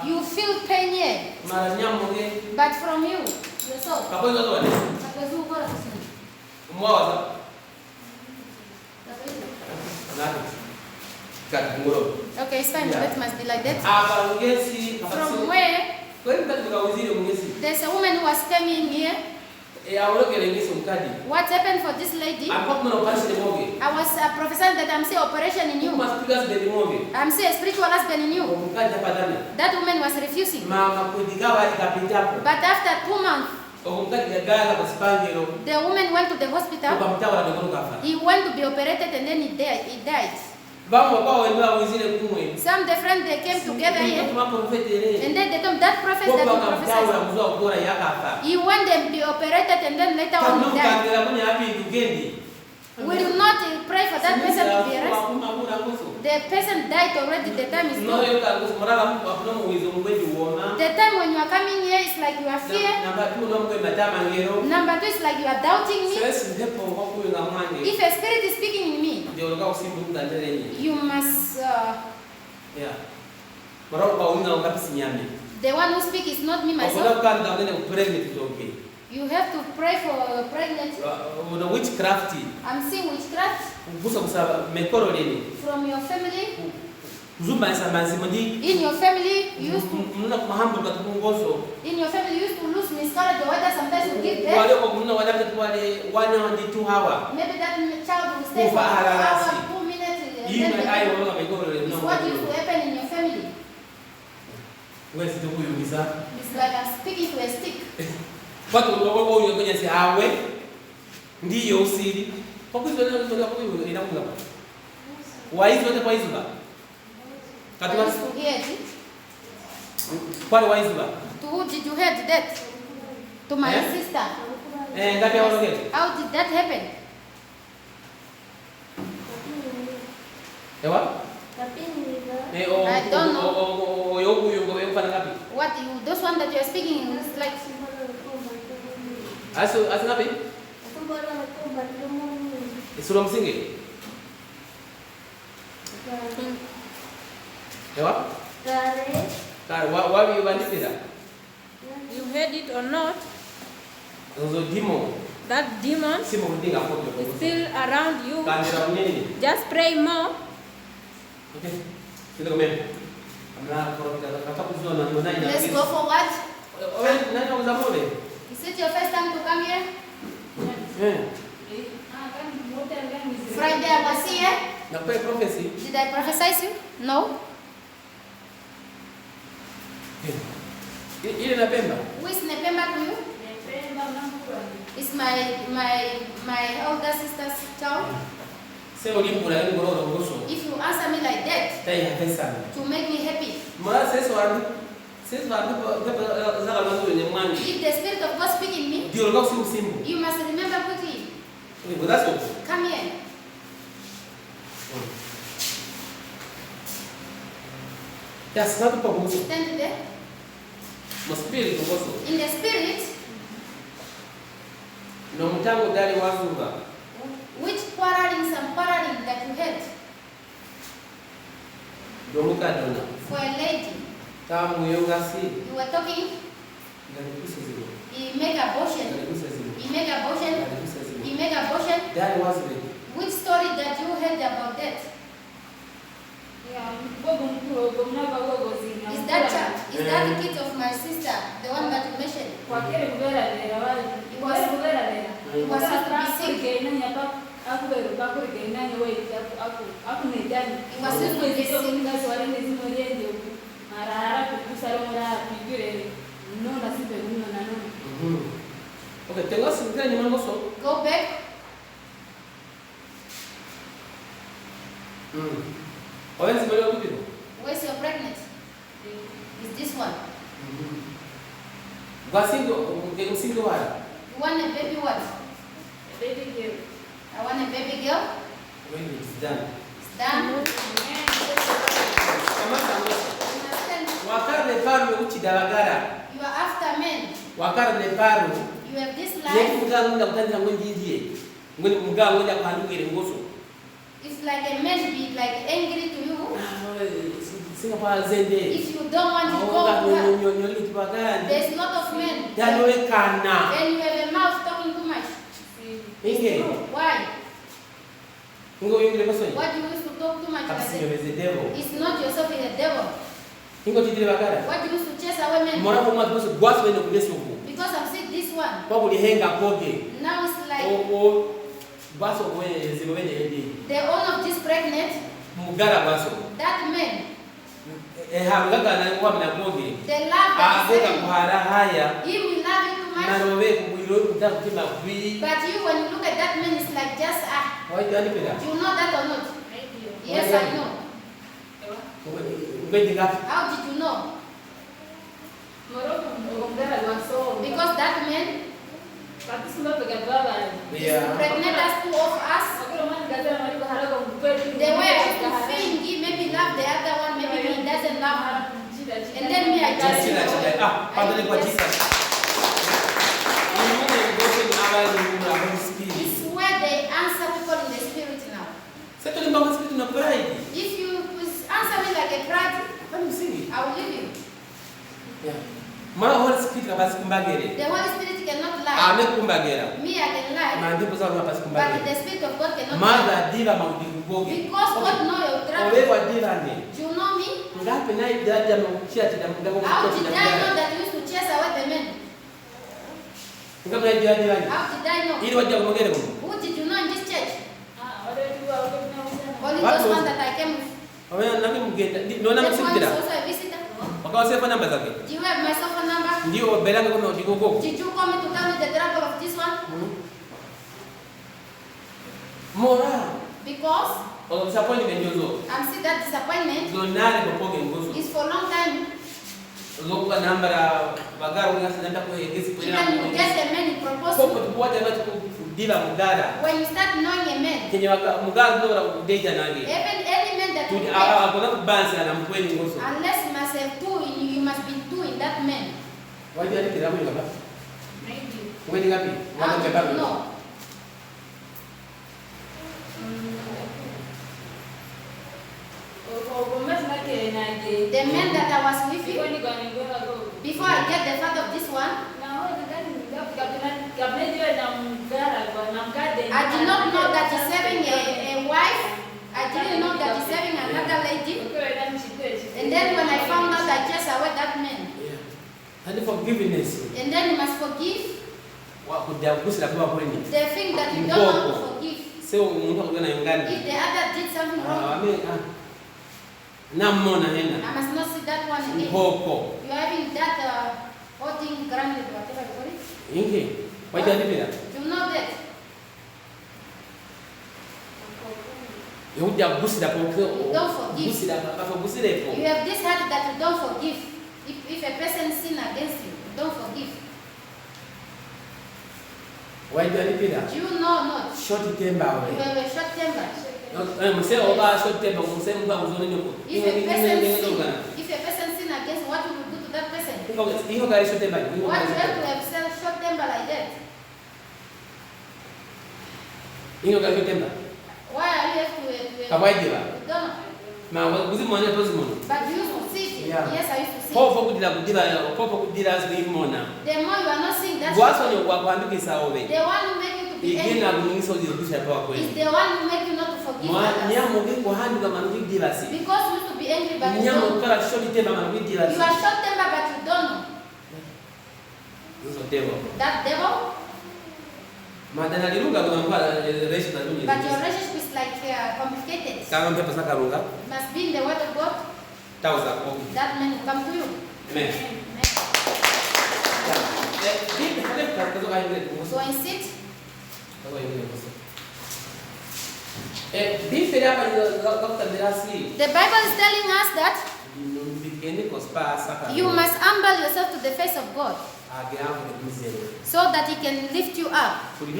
You feel pain here. But from you, yourself. Okay, it's fine. It must be like that. From where? There's a woman who was coming here. What happened for this lady? I was prophesying that I'm seeing operation in you. I'm seeing a spiritual husband in you. That woman was refusing. But after 2 months, the woman went to the hospital. He went to be operated and then he died. Some of the friends, they came together here, and then they told that prophet that he prophesied. He went and be operated and then later on he died. We do not pray for that person to be arrested. The person died already, the time is gone. The time when you are coming here is like you are fear. Number 2 is like you are doubting me. If a spirit is speaking in me, you must... The one who speaks is not me myself. You have to pray for pregnancy. Witchcraft. I'm seeing witchcraft. From your family. In your family, you used to lose miscarriage or whether sometimes you give death. Wale kwa kuna wale wana wanditu hawa. Maybe that child will stay for 2 minutes. What used to happen in your family? It's like I'm speaking to a stick. Watu wao kwenye si awe ndiyo usiri. Kwa hiyo ndio kwa hiyo inakuwa. Waizi wote kwa hizo ba. Katika kwa waizi ba. To who did you head that? To my sister. Ngapi wanaongea? How did that happen? Ewa? I don't know. What those one that you are speaking is like. Aso ngapi? Sura msingi. Ewa? Kare wapi banditira? You heard it or not? That demon is still around you. Just pray more. Okay. Let's go forward. Is it your first time to come here? Friday I was here. Did I prophesy you? No. Who is Nepemba to you? It's my older sister's child. If you answer me like that, to make me happy. If the Spirit of God speaks in me, you must remember quickly. Come here. Stand there. In the Spirit, which quarreling that you had for a lady, you were talking, he make abortion. Which story that you heard about that? Is that the kid of my sister, the one that you mentioned? He was supposed to be sick. He was supposed to be sick. Okay, go back. Where's your pregnant? Is this one? You want a baby what? A baby girl. I want a baby girl. When it's done. It's done. You are after men. You have this life. It's like a man be like angry to you. If you don't want to go, there's a lot of men. And you have a mouth talking too much. Why? Why do you used to talk too much? It's not yourself, it's the devil. Why do you used to chase away men? Because I've seen this one. Now it's like the owner of this pregnant, that man, they love that he will love you too much. But you, when you look at that man, it's like just do you know that or not? Yes, I know. How did you know? Because that man pregnant us, two of us. The way I used to think, he maybe love the other one, maybe he doesn't love her. And then me, I just it's where they answer people in the spirit now. If you answer me like a pride, I will leave you. The Holy Spirit cannot lie. Me, I can lie. But the Spirit of God cannot lie. Because God knows your trouble. Do you know me? How did I know that you used to chase away the men? How did I know? Who did you know in this church? Only those ones that I came with. That one is also a visitor. Do you have my cell phone number? Did you call me to tell me the trouble of this one? Because I'm seeing that disappointment is for a long time. Even you get a man in proposal. When you start knowing a man, even any man that you get, unless you must have two, you must be two in that man. Why do you have to maybe. No. The man that I was with you, before I get the father of this one, I did not know that he's having a wife. I didn't know that he's having another lady. And then when I found out, I just away that man. And forgiveness. And then you must forgive the thing that you don't want to forgive. If the other did something wrong, I must not see that one again. You are having that holding granted, whatever you call it. Why do you You know that. You don't forgive. You have this heart that you don't forgive. If a person sin against you, don't forgive. Why do you do you know not? Short temper. You have a short temper. If a person sin against, what will you do to that person? What you have to have short temper like that? Why are you have to don't know. But you used to see it. Yes, I used to see it. The more you are not seeing that, the one who make you to be angry is the one who make you not to forgive others. Because you used to be angry but you don't. You are short temper but you don't know. That devil? But your relationship is like complicated. Must be in the word of God. That man will come to you. Amen. So I sit. The Bible is telling us that you must humble yourself to the face of God, so that He can lift you up. To be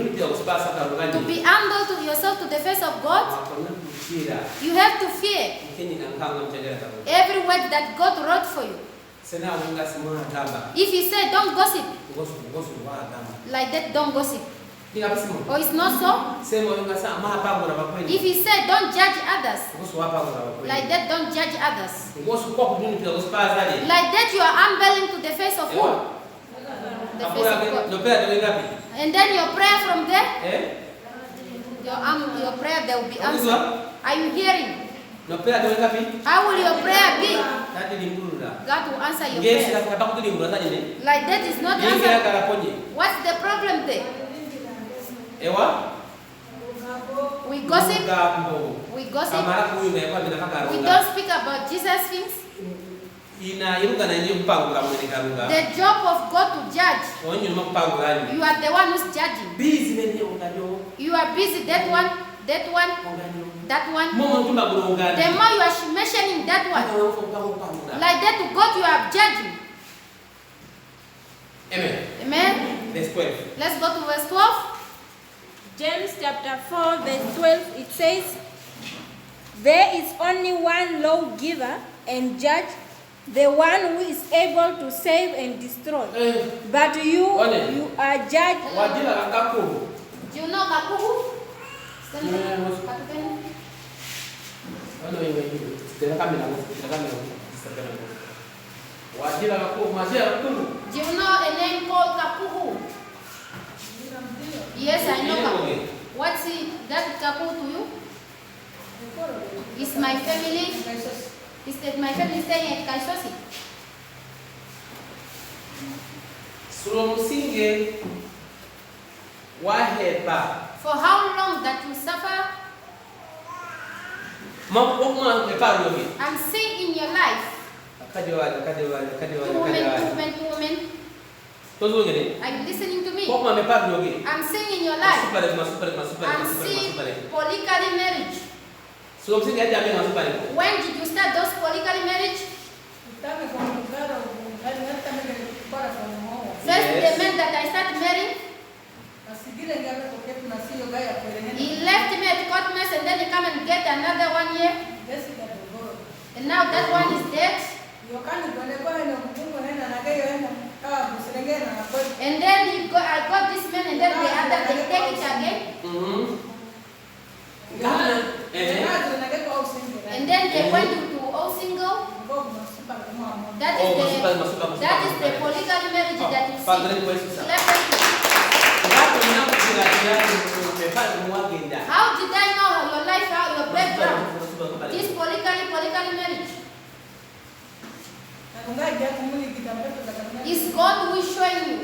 humble to yourself to the face of God, you have to fear every word that God wrote for you. If He said don't gossip, like that, don't gossip. Or it's not so? If He said don't judge others, like that, don't judge others. Like that, you are humbling to the face of who? The face of God. And then your prayer from there, your prayer, there will be answered. Are you hearing? How will your prayer be? God will answer your prayer. Like that is not answered. What's the problem there? We gossip. We gossip. We don't speak about Jesus things. The job of God to judge. You are the one who's judging. You are busy. That one, that one, that one. The more you are mentioning that one, like that to God you are judging. Amen. Amen. Verse 12. Let's go to verse 12. James chapter 4 verse 12, it says, there is only one lawgiver and judge, the one who is able to save and destroy. But you are judged. Do you know Kakuhu? Do you know a name called Kakuhu? Yes, I know Kakuhu. What's that Kakuhu to you? It's my family. Is my family staying at Kaisosi? For how long that you suffer? I'm saying in your life. Two women. Are you listening to me? I'm saying in your life. I'm saying polygamous marriage. When did you start those polygamous marriage? First, the man that I started marrying, he left me at Cotmas and then he come and get another 1 year. And now that one is dead. And then I got this man and then the other they take it again. And then they went to all single. That is the polygamy marriage that you see. How did I know your life, your background? This polygamy marriage. Is God who is showing you.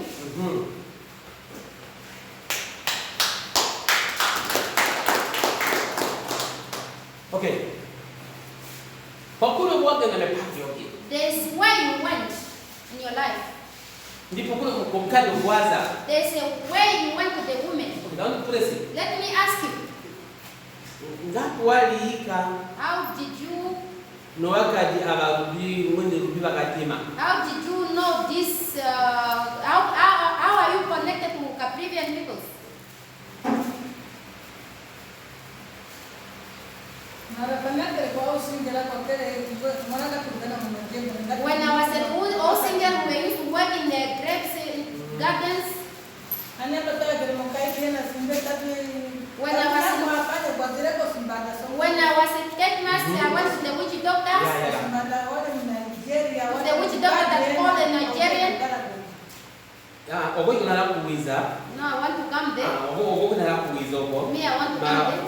Okay. There's where you went in your life. There's a way you went to the woman. Let me ask you. How did you know this? How are you connected to Caprivian people? When I was at all single, we used to work in the grapes gardens. When I was at Ketmas, I went to the witch doctors. The witch doctor that called a Nigerian. No, I want to come there. Me, I want to come there.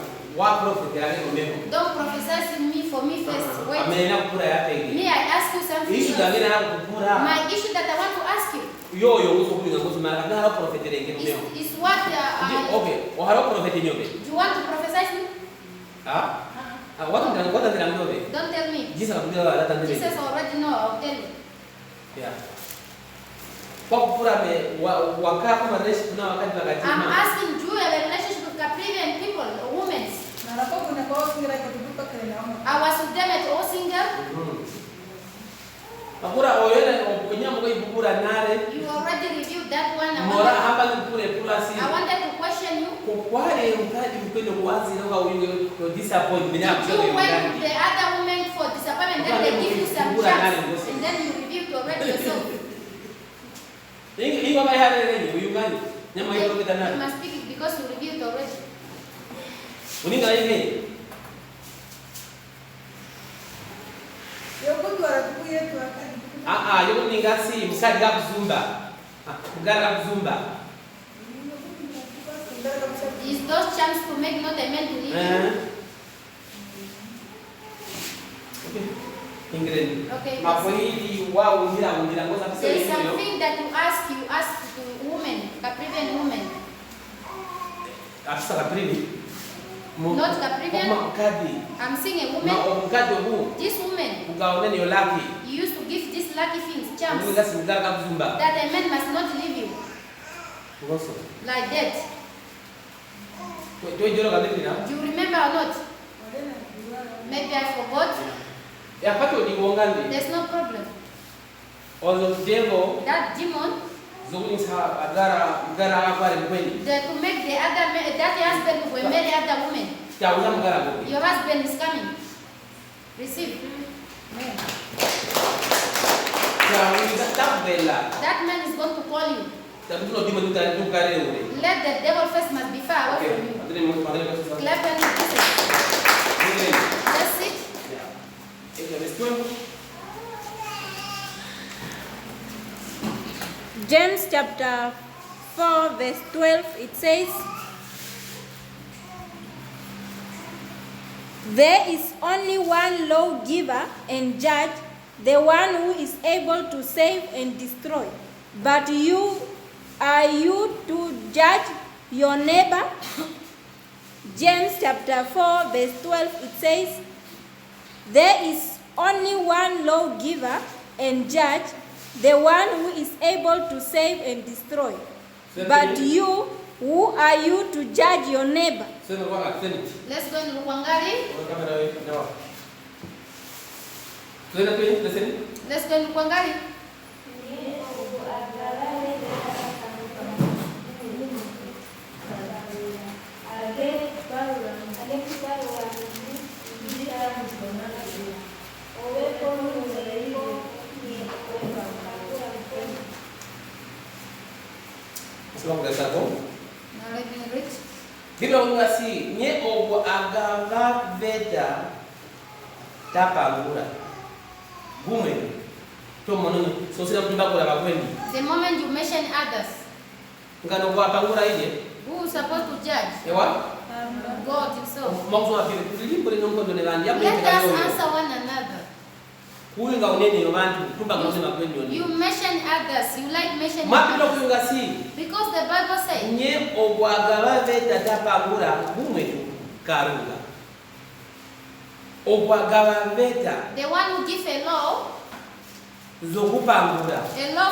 Don't prophesy to me for me first. Wait. Me, I ask you something. My issue that I want to ask you. Is what do you want to prophesy to me? Don't tell me. Jesus already know. I'll tell you. Yeah. I'm asking, do you have a relationship with Caprivian people, women? I was with them at all single. You already reviewed that one. I wanted to question you. Did you went to the other women for disappointment, then they give you some chance, and then you reviewed already yourself? You must speak it because you reviewed already. Is those chance to make not a man to leave you? Okay. There's something that you ask to women, Caprivian women. Not Caprivian. I'm seeing a woman. This woman. You used to give these lucky things, charms. That a man must not leave you. Like that. Do you remember or not? Maybe I forgot. There's no problem. That demon. That to make the other that husband will marry other women. Your husband is coming. Receive. That man is going to call you. Let the devil first must be far away from you. Clap and listen. That's it. James chapter 4 verse 12, it says, there is only one lawgiver and judge, the one who is able to save and destroy. But are you to judge your neighbor. James chapter 4 verse 12, it says, there is only one lawgiver and judge, the one who is able to save and destroy. But you, who are you to judge your neighbor? Let's go in Lukwangari. Let's go in Lukwangari. Bila ungasi nye obo agava veda tapangura gume to mono so sira kumbakura bakweni. The moment you mention others, ngano kwa pangura ije, who is supposed to judge? Ewa? God himself. Let us answer one another. You mention others, you like mentioning others. Because the Bible says, the one who gives a law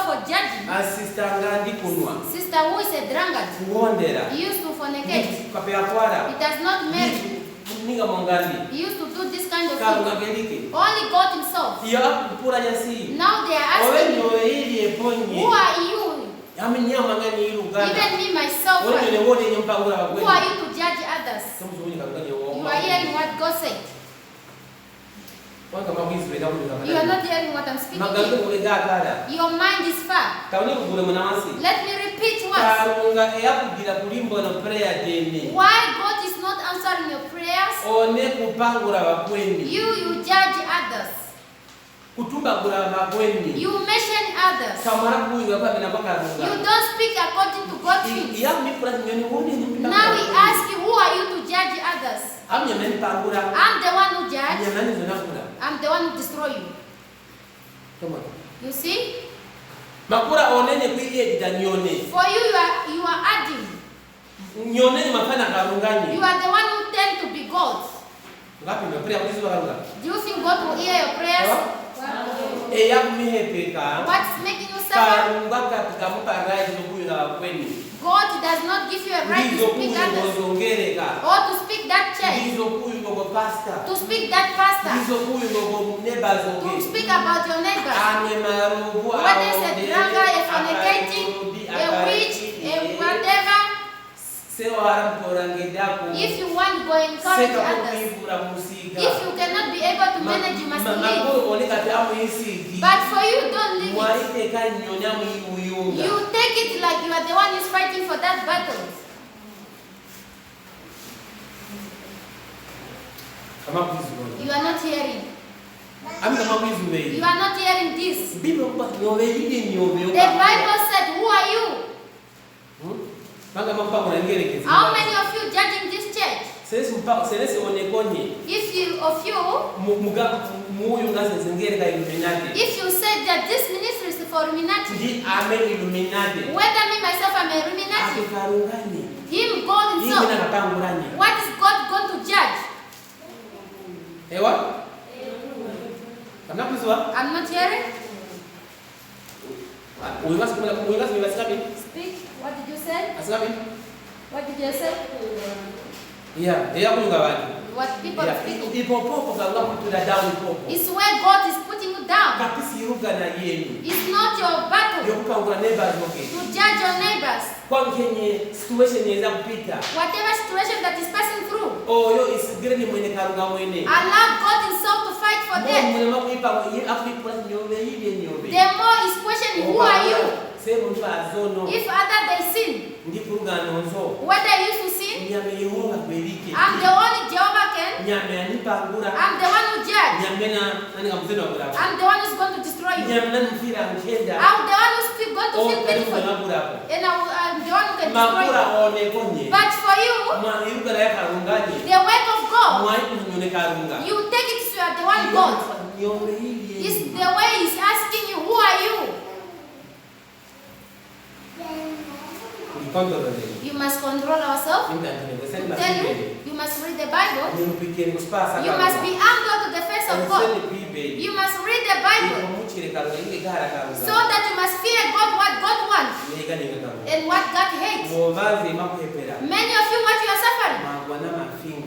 for judging. Sister who is a drunkard, he used to fornicate. He does not marry. He used to do this kind of thing. Only God himself. Now they are asking, who are you? Even me myself, who are you to judge others? You are hearing what God said. You are not hearing what I'm speaking. Your mind is far. Let me repeat once. Why God is not answering your prayers? You judge others. You mention others. You don't speak according to God's things. Now we ask you, who are you to judge others? I'm the one who judge. I'm the one who destroy you. You see? For you, you are adding. You are the one who tend to be God. Do you think God will hear your prayers? What's making you suffer? God does not give you a right to speak others, or to speak that church, to speak that pastor, to speak about your neighbors. Whether it's a drunkard, a fornicating, a witch, a whatever. If you want to go encourage others, if you cannot be able to manage, you must leave. But for you, don't leave it. You take it like you are the one who's fighting for that battle. You are not hearing. You are not hearing this. The Bible said, who are you? How many of you judging this church? If you said that this ministry is for Illuminati, whether me myself am a Illuminati, him God himself, what is God going to judge? I'm not hearing. Speak. What did you say? What did you say? What people are speaking. It's where God is putting you down. It's not your battle to judge your neighbors. Whatever situation that is passing through, allow God himself to fight for them. The more is questioning, who are you? If other they sin, whether you used to sin, I'm the only Jehovah can. I'm the one who judge. I'm the one who's going to destroy you. I'm the one who's going to feel pity for you. And I'm the one who can destroy you. But for you, the work of God, you take it to the one God. It's the way he's asking you, who are you? You must control ourselves. Tell you must read the Bible. You must be humble to the face of God. You must read the Bible so that you must fear God, what God wants and what God hates. Many of you, what you are suffering,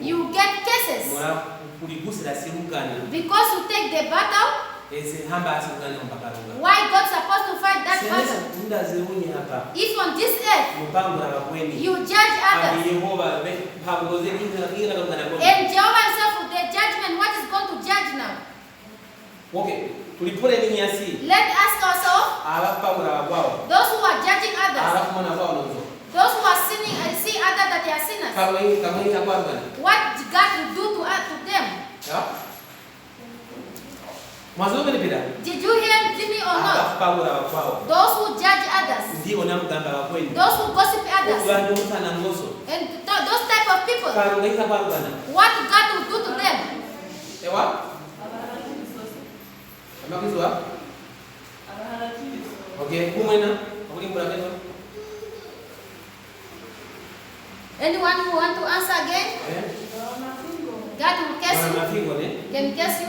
you get cases because you take the battle. Why God supposed to fight that battle? If on this earth you judge others, and Jehovah himself with the judgment, what is going to judge now? Okay. Let us ask ourselves, those who are judging others, those who are sinning and see others that they are sinners, what God will do to them? Did you hear me or not? Those who judge others, those who gossip others, and those type of people, what God will do to them? Okay, anyone who want to answer again? God will curse you. Can curse you.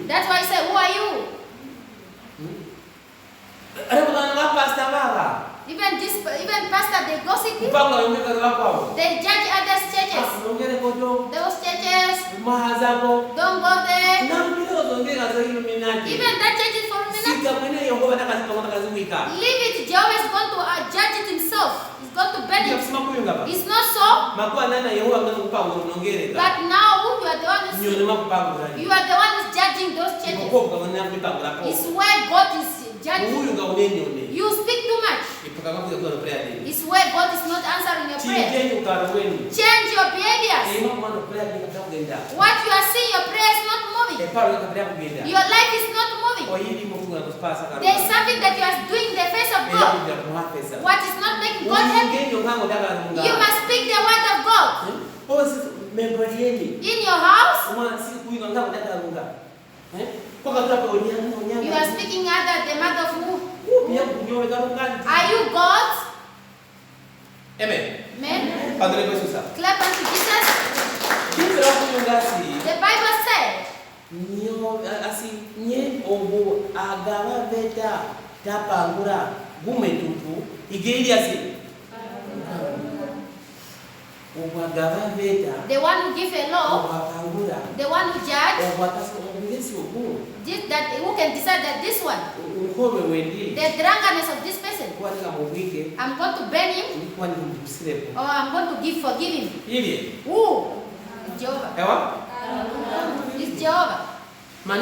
That's why I say, who are you? Even pastor, they gossip. They judge others' churches. Those churches, don't go there. Even that church is for Illuminati. Leave it. Jehovah is going to judge it himself. He's going to bend it. It's not so. But now you are the one who's judging those churches. It's where God is judging. You speak too much. It's where God is not answering your prayer. Change your behaviors. What you are seeing, your prayer is not moving. Your life is not moving. There is something that you are doing in the face of God. What is not making God happy? You must speak the word of God. In your house, you are speaking other the mother of who? Are you God? Amen. Amen. Clap unto Jesus. The Bible said, the one who gives a law, the one who judges, that who can decide that this one, the drunkenness of this person, I'm going to burn him, or I'm going to forgive him. Who? Jehovah. It's Jehovah. But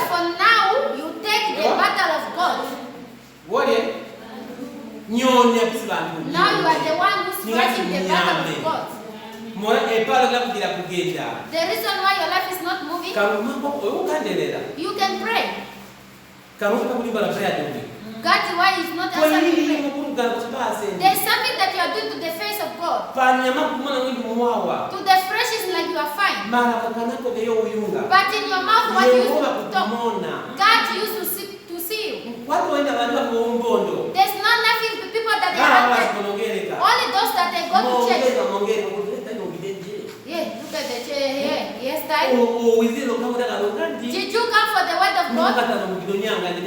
for now, you take the battle of God. Now you are the one who's fighting the battle of God. The reason why your life is not moving, you can pray. God, why is not answering prayer? There is something that you are doing to the face of God. To the flesh is like you are fine. But in your mouth, what you used to talk, God used to see you. There's not nothing to people that they have. Only those that they go to church. Yeah, look at the chair here. Yes, Dad. Did you come for the word of God?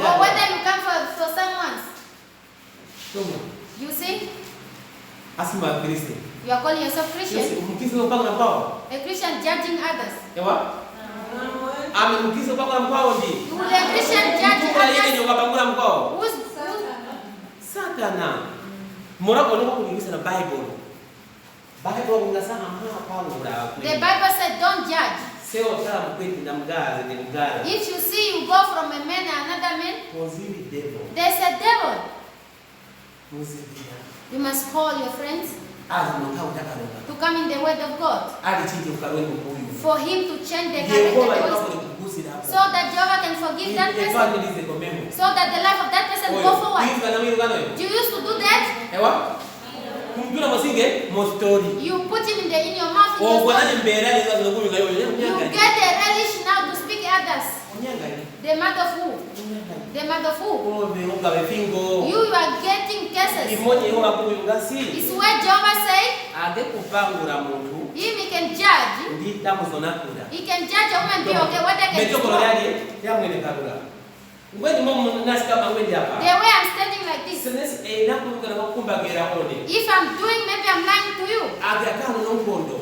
Or whether you come for someone's? You see? You are calling yourself Christian. A Christian judging others. You will a Christian judge others. Who's Satana. The Bible said don't judge. If you see you go from a man to another man, there's a devil. You must call your friends to come in the word of God, for him to change the character, so that Jehovah can forgive that person, so that the life of that person go forward. Do you used to do that? You put him in your mouth, in your you get a relish now to speak others. The mother of who? The mother of who? You are It's where Jehovah said He can judge. He can judge a woman being okay, what they can do. The way I'm standing like this, if I'm doing, maybe I'm lying to you,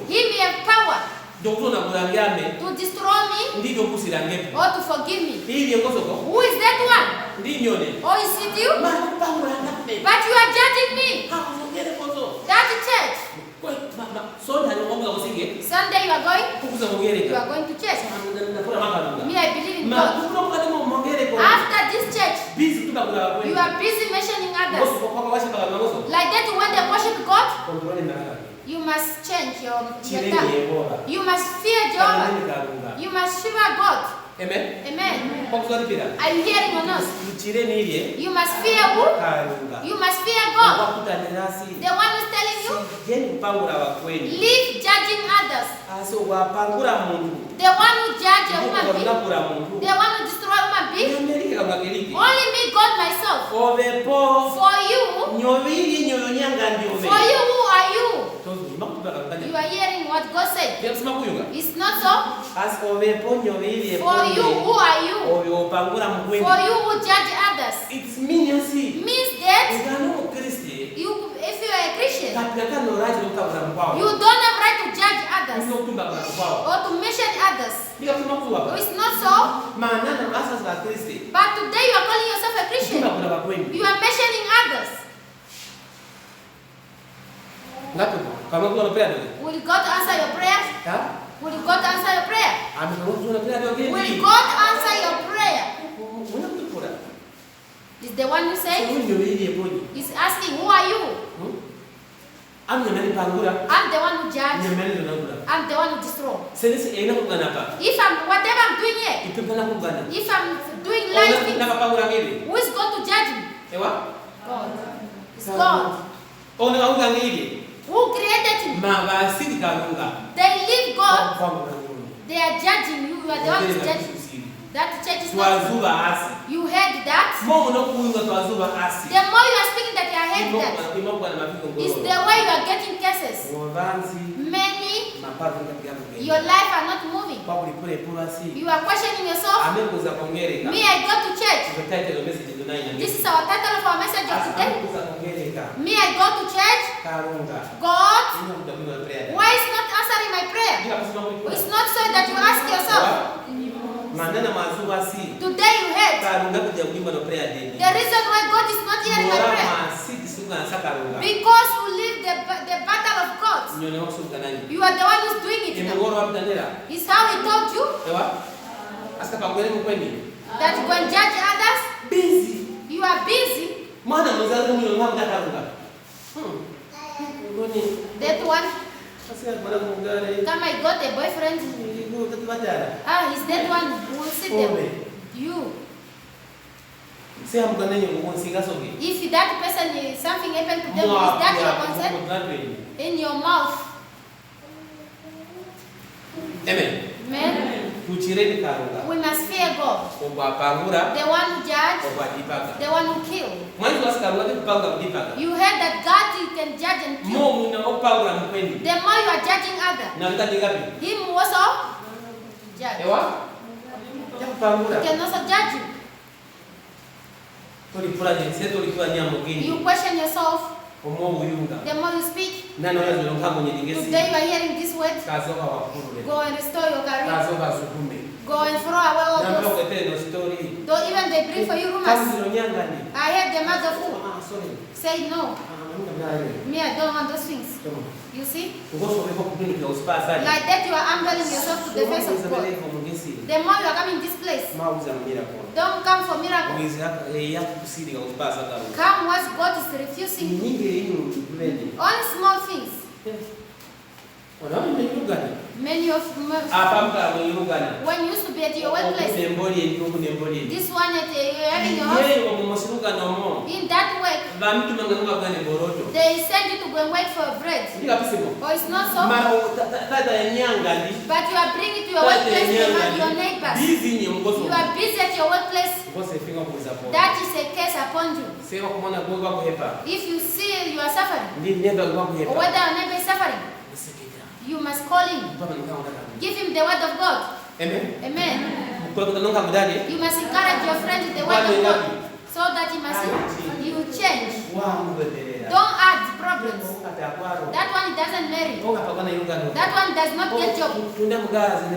He may have power to destroy me or to forgive me. Who is that one? Or is it you? But you are judging me. That church. Sunday you are going to church. Me, I believe in God. After this church, you are busy mentioning others. Like that when they worship God, you must change your tongue. You must fear Jehovah. You must fear God. Amen. Amen. Are you hearing or not? You must fear who? You must fear God. The one who's telling you, leave judging others. The one who judge a woman being, the one who destroy a woman being, only me, God myself. For you, who are you? You are hearing what God said. It's not so. For you, who are you? For you who judge others. It means that if you are a Christian, you don't have right to judge others or to mention others. It's not so. But today you are calling yourself a Christian. You are mentioning others. Will God answer your prayer? Will God answer your prayer? Will God answer your prayer? Is the one who said? He's asking, who are you? I'm the one who judge. I'm the one who destroy. If whatever I'm doing here, if I'm doing life things, who is going to judge me? God. It's God. Who created you? They leave God. They are judging you. You are the one who is judging. That church is not. You heard that? The more you are speaking that you are heard that, is the way you are getting cases. Many, your life are not moving. You are questioning yourself. Me, I go to church. This is our title of our message of today. Me, I go to church. God, why is not answering my prayer? It's not so that you ask yourself. Today you heard the reason why God is not hearing my prayer, because you live the battle of God. You are the one who's doing it now. It's how He told you that you can judge others. You are busy. That one. Come, I got a boyfriend. He's that one who will sit there. You. If that person, something happened to them, is that your consent? In your mouth. Amen. Amen. We must fear God. The one who judge, the one who kill. You heard that God can judge and kill. The more you are judging others, Him also judge. He can also judge you. You question yourself. The more you speak, today you are hearing this word. Go and restore your career. Go and throw away all those. Don't even they bring for you rumors. I heard the mother who say no. Me, I don't want those things. You see? Like that you are humbling yourself to the face of God. The more you are coming this place, don't come for miracle. Come what God is refusing. All small things. Many of when you used to be at your workplace, this one at having your house, in that work, They send you to go and wait for bread. Or it's not so. But you are bringing to your workplace your neighbors. You are busy at your workplace. That is a curse upon you. If you see you are suffering, or whether your neighbor is suffering, you must call him. Give him the word of God. Amen. Amen. You must encourage your friend with the word of God, so that you change. Don't add problems. That one doesn't marry. That one does not get job.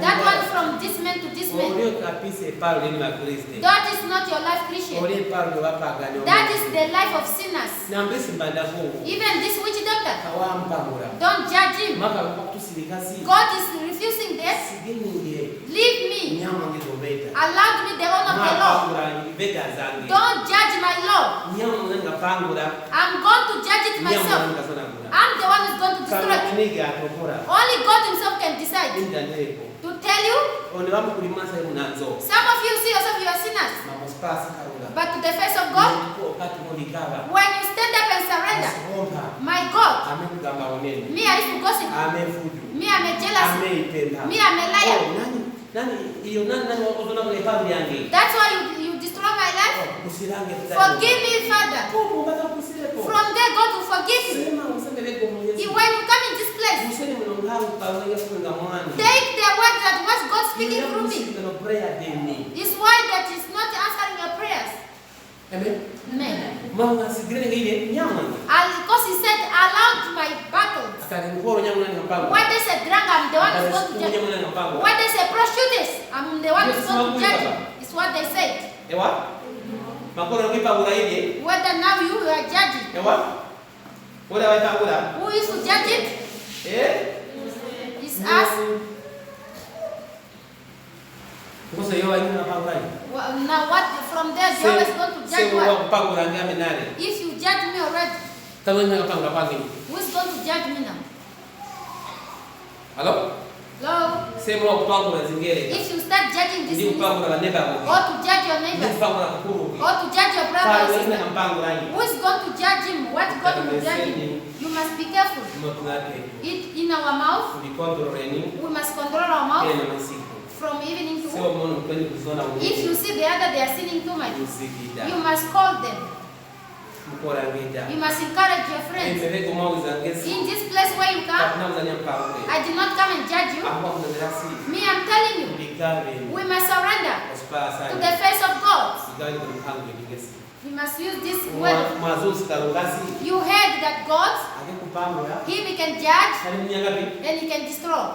That one from this man to this man. That is not your life, Christian. That is the life of sinners. Even this witch doctor, don't judge him. God is refusing this. Leave me. Allow me the honor of the Lord. Don't judge my law. I'm going to judge it myself. I'm the one who's going to destroy it. Only God himself can decide. To tell you, some of you see yourself, you are sinners. But to the face of God, when you stand up and surrender, my God, me I used to gossip. Me I'm a jealous. Me I'm a liar. That's why you destroy my life. Forgive me, Father. From there, God will forgive you. When you come in this place, take the word that was God speaking through me. It's why that is not answering your prayers. Amen. Amen. Because he said, allow my battles. What they said, drunk, I'm the one who's going to judge. What they said, prostitutes, I'm the one who's going to judge. It's what they said. Whether now you are judging. Who is to judge it? It's us. Now what from there you always going to judge what? If you judge me already, who is going to judge me now? Hello? Hello? If you start judging this or to judge your neighbors, or to judge your brother or sister, who is going to judge him? What God will judge him? You must be careful. It in our mouth. We must control our mouth from evening to morning. If you see the other they are sinning too much, you must call them. You must encourage your friends. In this place where you come, I did not come and judge you. Me, I'm telling you, we must surrender to the face of God. We must use this word. You heard that God, Him He can judge and He can destroy.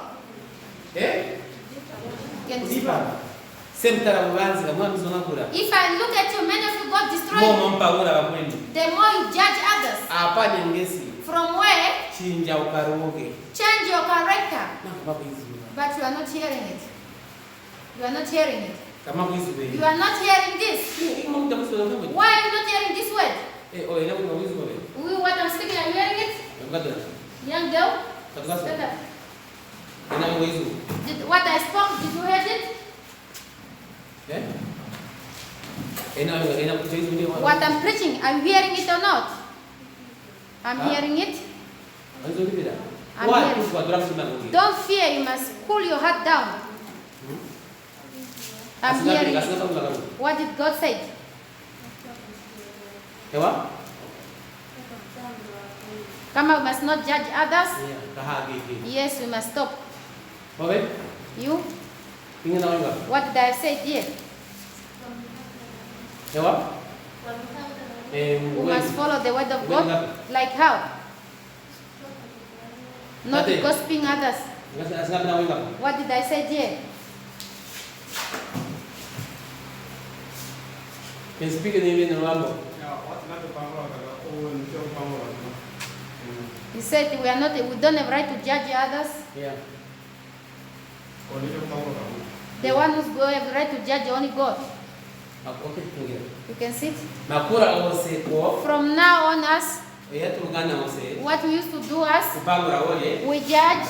He can destroy. If I look at you, many of you God destroy you. The more you judge others. From where? Change your character. But you are not hearing it. You are not hearing it. You are not hearing this. Why are you not hearing this word? What I'm speaking, are you hearing it? Young girl? Stand up. What I spoke, did you hear it? What I'm preaching, are you hearing it or not? I'm hearing it. I'm hearing. Don't fear, you must cool your heart down. I'm hearing it. What did God say? Come on, we must not judge others. Yes, we must stop. You? What did I say here? We must follow the word of God. Like how? Not gossiping others. What did I say here? Can speak in Indian Rambo. He said we don't have right to judge others. Yeah. The one who's going to have right to judge only God. Okay, you can sit. From now on, us, what we used to do us, we judge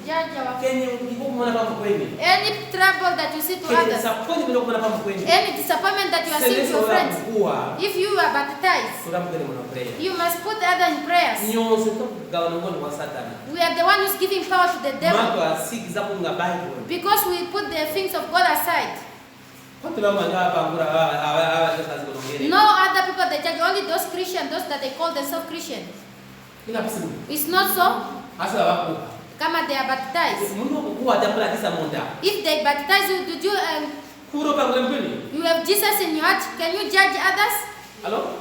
judge our any trouble that you see to others, any disappointment that you are seeing to your friends, if you are baptized, you must put the other in prayers. We are the one who's giving power to the devil because we put the things of God aside. No other people they judge, only those Christians, those that they call themselves Christians. It's not so. Kama they are baptized. If they baptize you, did you have Jesus in your heart? Can you judge others? Hello?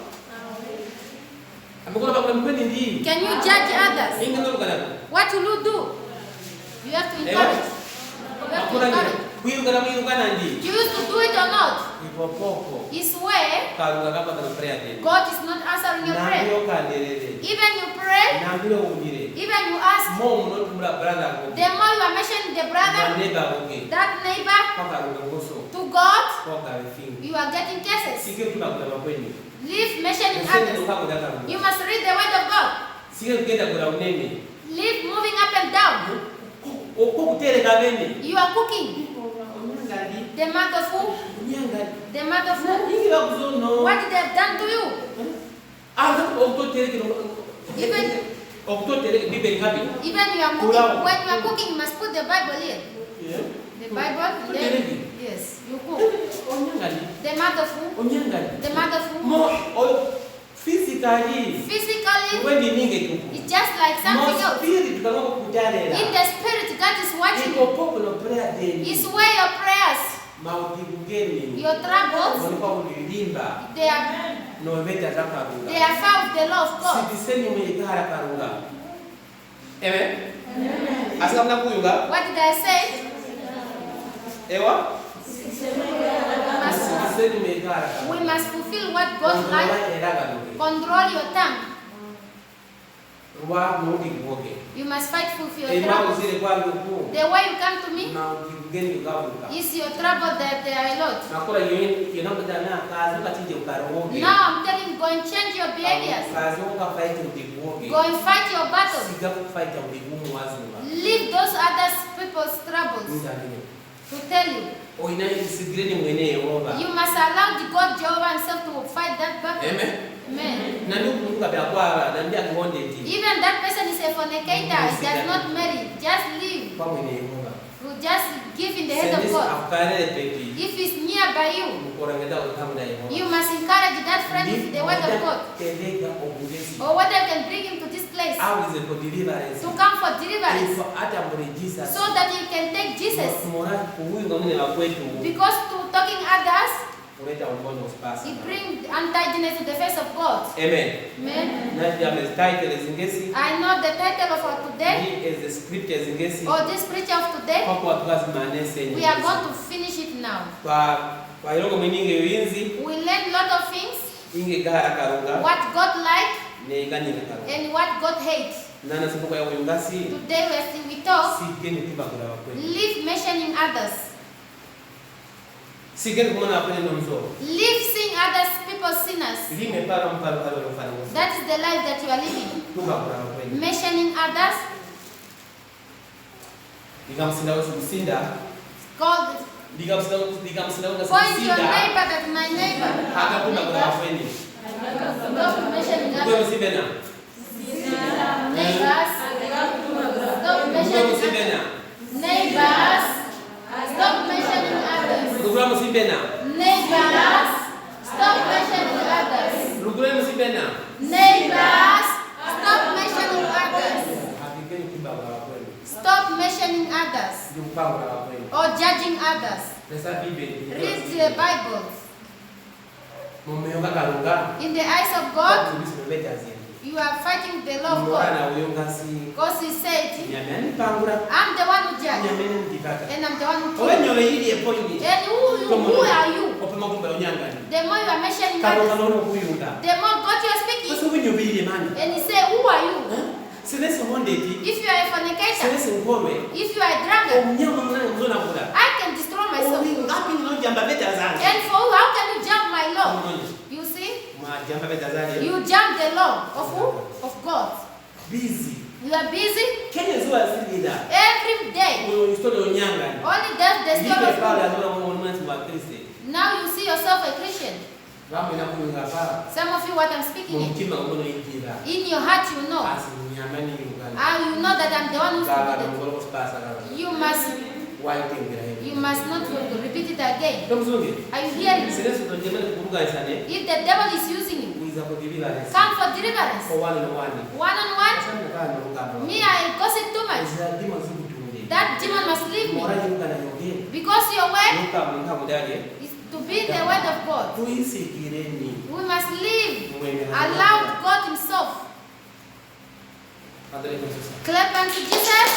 Can you judge others? What will you do? You have to encourage. You have to encourage. You used to do it or not? It's where God is not answering your prayer. Even you pray, even you ask, the more you are mentioning the brother, that neighbor, to God, you are getting cases. Leave mentioning others. You must read the word of God. Leave moving up and down. You are cooking. The mother of who? The mother of who? What did they have done to you? Even you are cooking. When you are cooking, you must put the Bible here. The Bible? Yes, you cook. The mother of who? The mother of who? Physically, it's just like something else. In the spirit, God is watching. It's where your prayers, your troubles, they are found the law of God. Amen. What did I say? We must fulfill what God likes. Control your tongue. You must fight for your troubles. The way you come to me is your trouble that they are a lot. Now I'm telling you, go and change your behaviors. Go and fight your battles. Leave those other people's troubles. To tell you, you must allow the God Jehovah himself to fight that battle. Amen. Amen. Even that person is a fornicator, he does not marry, just leave. You just give in the head of God. If he's nearby you, you must encourage that friend with the word of God. Or whether you can bring him to this place to come for deliverance, so that he can take Jesus. Because to talking others, he brings untidiness to the face of God. Amen. Amen. I know the title of our today, or this preacher of today. We are going to finish it now. We learn a lot of things. What God likes and what God hates. Today we talk. Leave mentioning others. Leave seeing others, people sinners. That is the life that you are living. Mentioning others. Called. Point your neighbor that my neighbor. Stop mentioning others. Neighbors. Stop mentioning others. Neighbors. Stop mentioning others. Neighbors. Stop mentioning others. Neighbors. Stop mentioning others. Stop mentioning others. Or judging others. Read the Bible. In the eyes of God, you are fighting the law of God. Because he said, I'm the one who judges. And I'm the one who kills. And who are you? The more you are mentioning others, the more God you are speaking. And he said, who are you? If you are a fornicator, if you are a drunkard, I can destroy myself. And for who? How can you jump my law? You see? You jump the law of who? Of God. Busy. You are busy. Kenya zua asili every day. Only that's the story of now you see yourself a Christian. Some of you what I'm speaking in your heart you know. You know that I'm the one who's you must not repeat it again. Are you hearing? If the devil is using you, come for deliverance. One-on-one. Me, I gossip too much. That demon must leave me. Because your word is to be the word of God. We must live. Allow God himself. Clap unto Jesus.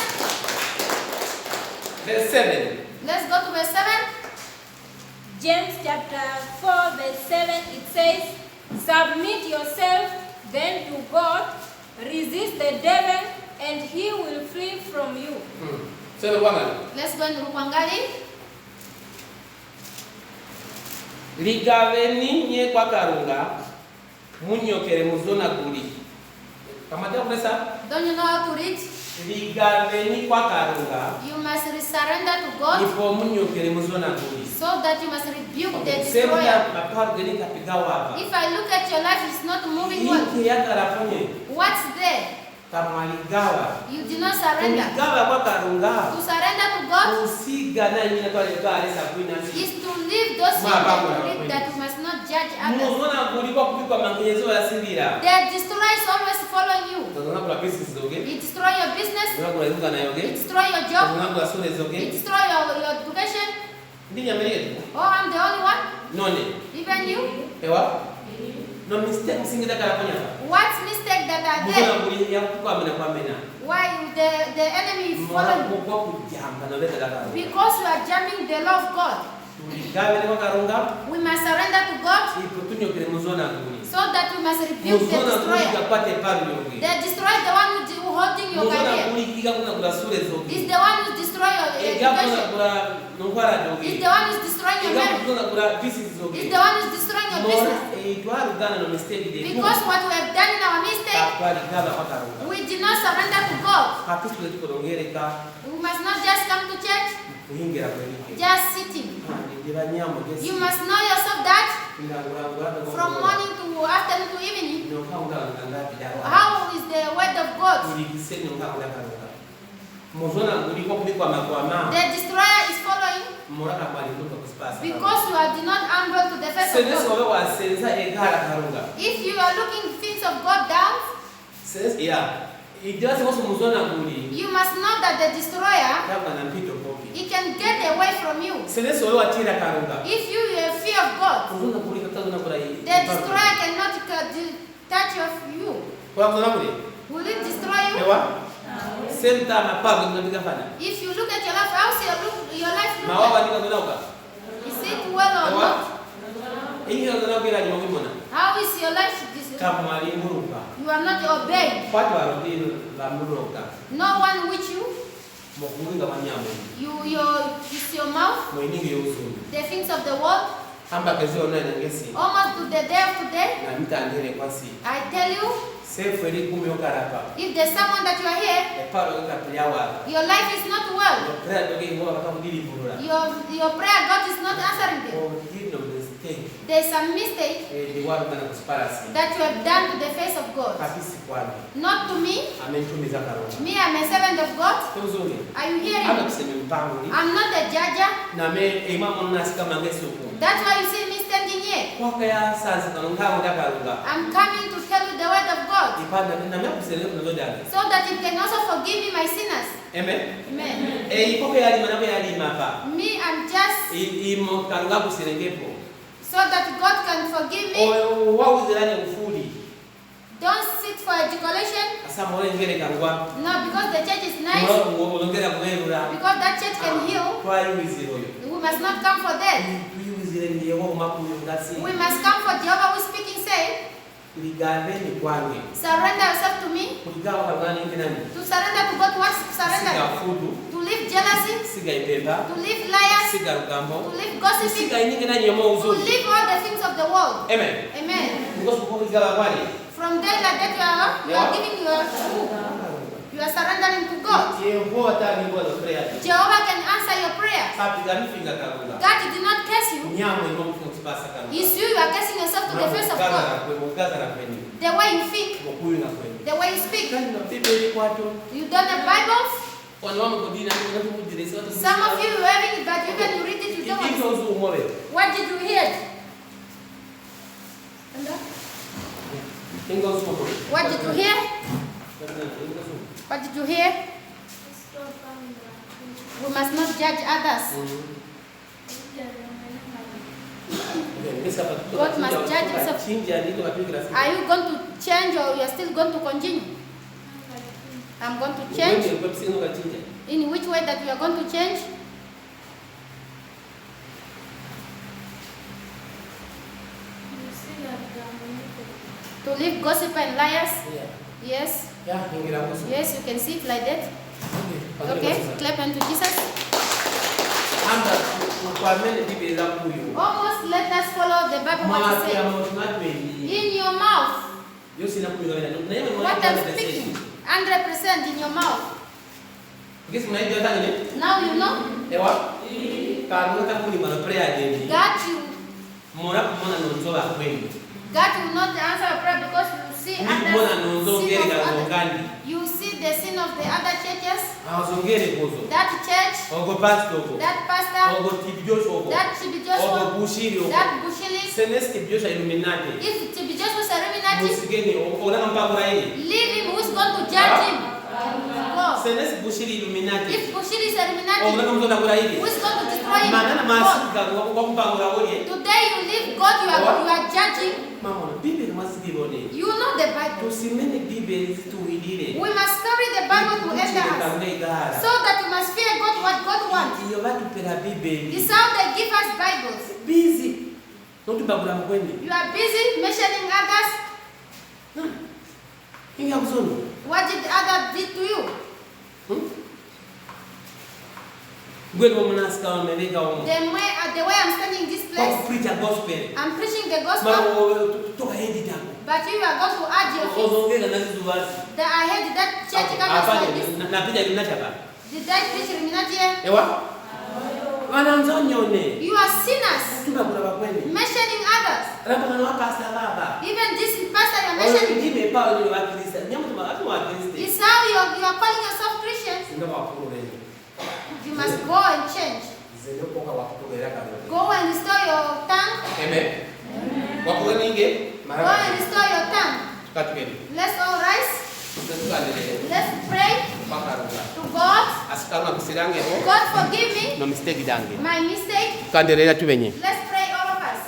Verse 7. Let's go to verse 7. James chapter 4 verse 7, it says, submit yourself then to God, resist the devil, and he will flee from you. Let's go into Rukwangali. Ligaveni nye kwa karunga, munyokere muzona guli. Kamatia kuresa? Don't you know how to read? Ligaveni kwa karunga. You must surrender to God. Ipo munyokere muzona guli. So that you must rebuke the destroyer. If I look at your life, it's not moving well. What's there? You do not surrender. To surrender to God is to leave those things that you must not judge others. The destroyer is always following you. It destroy your business. It destroy your job. It destroy your education. Oh, I'm the only one? No. Even you? No mistake. What's mistake that are there? Why the enemy is following? Because you are jamming the law of God. We must surrender to God so that we must rebuke the destroyer. The destroyer is the one who is holding your career. Is the one who destroys your education. Is the one who is destroying your marriage. Is the one who is destroying your business. Because what we have done in our mistake, we did not surrender to God. We must not just come to church, just sitting. You must know yourself that from morning to afternoon to evening, how is the word of God? The destroyer is following because you are not humble to the face of God. If you are looking things of God down, you must know that the destroyer, he can get away from you. If you have fear of God, the destroyer cannot touch you. Will it destroy you? If you look at your life, how is your life look? Is it well or not? How is your life? You are not obeying. No one with you. It's your mouth. The things of the world. Almost to the day of today. I tell you, if there's someone that you are here, your life is not well. Your prayer, God is not answering them. There's a mistake that you have done to the face of God. Not to me. Me, I'm a servant of God. Are you hearing me? I'm not a judge. That's why you see me standing here. I'm coming to tell you the word of God, so that it can also forgive me my sinners. Amen. Amen. Me, I'm just so that God can forgive me. Don't sit for education. No, because the church is nice. Because that church can heal. We must not come for that. We must come for Jehovah who is speaking, say, surrender yourself to me. To surrender to God, what surrender? To leave jealousy, to leave liars, to leave gossiping, to leave all the things of the world. Amen. Amen. From there like that you are giving your surrendering to God. Jehovah can answer your prayers. God did not curse you. It's you are cursing yourself to the face of God. The way you think, the way you speak. You don't have Bibles? Some of you having it, but even you read it, you don't understand. What did you hear? What did you hear? What did you hear? We must not judge others. God must judge himself. Are you going to change or you are still going to continue? I'm going to change. In which way that you are going to change? To leave gossip and liars? Yes. Yes, you can see it like that. Okay, clap unto Jesus. Almost let us follow the Bible what it says. In your mouth. What I'm speaking, 100% in your mouth. Now you know. God will not answer a prayer because you see others. You see the sin of the other churches. That church. That pastor. That TB Joshua. That Bushili. If TB Joshua is Illuminati, leave him. Who is going to judge him? God. If Bushili is Illuminati, who is going to destroy him? Today you leave God, you are judging. You know the Bible. We must carry the Bible to enter us. So that we must fear God what God wants. It's how they give us Bibles. You are busy mentioning others. What did others do to you? The way I'm standing in this place, I'm preaching the gospel. But you are going to add your faith. That I heard that church like this. Did I preach Illuminati? You are sinners. Mentioning others. Even this pastor you are mentioning. It's how you are calling yourself Christians. You must go and change. Go and restore your tongue. Amen. Go and restore your tongue. Let's all rise. Let's pray to God. God forgive me my mistake. Let's pray all of us.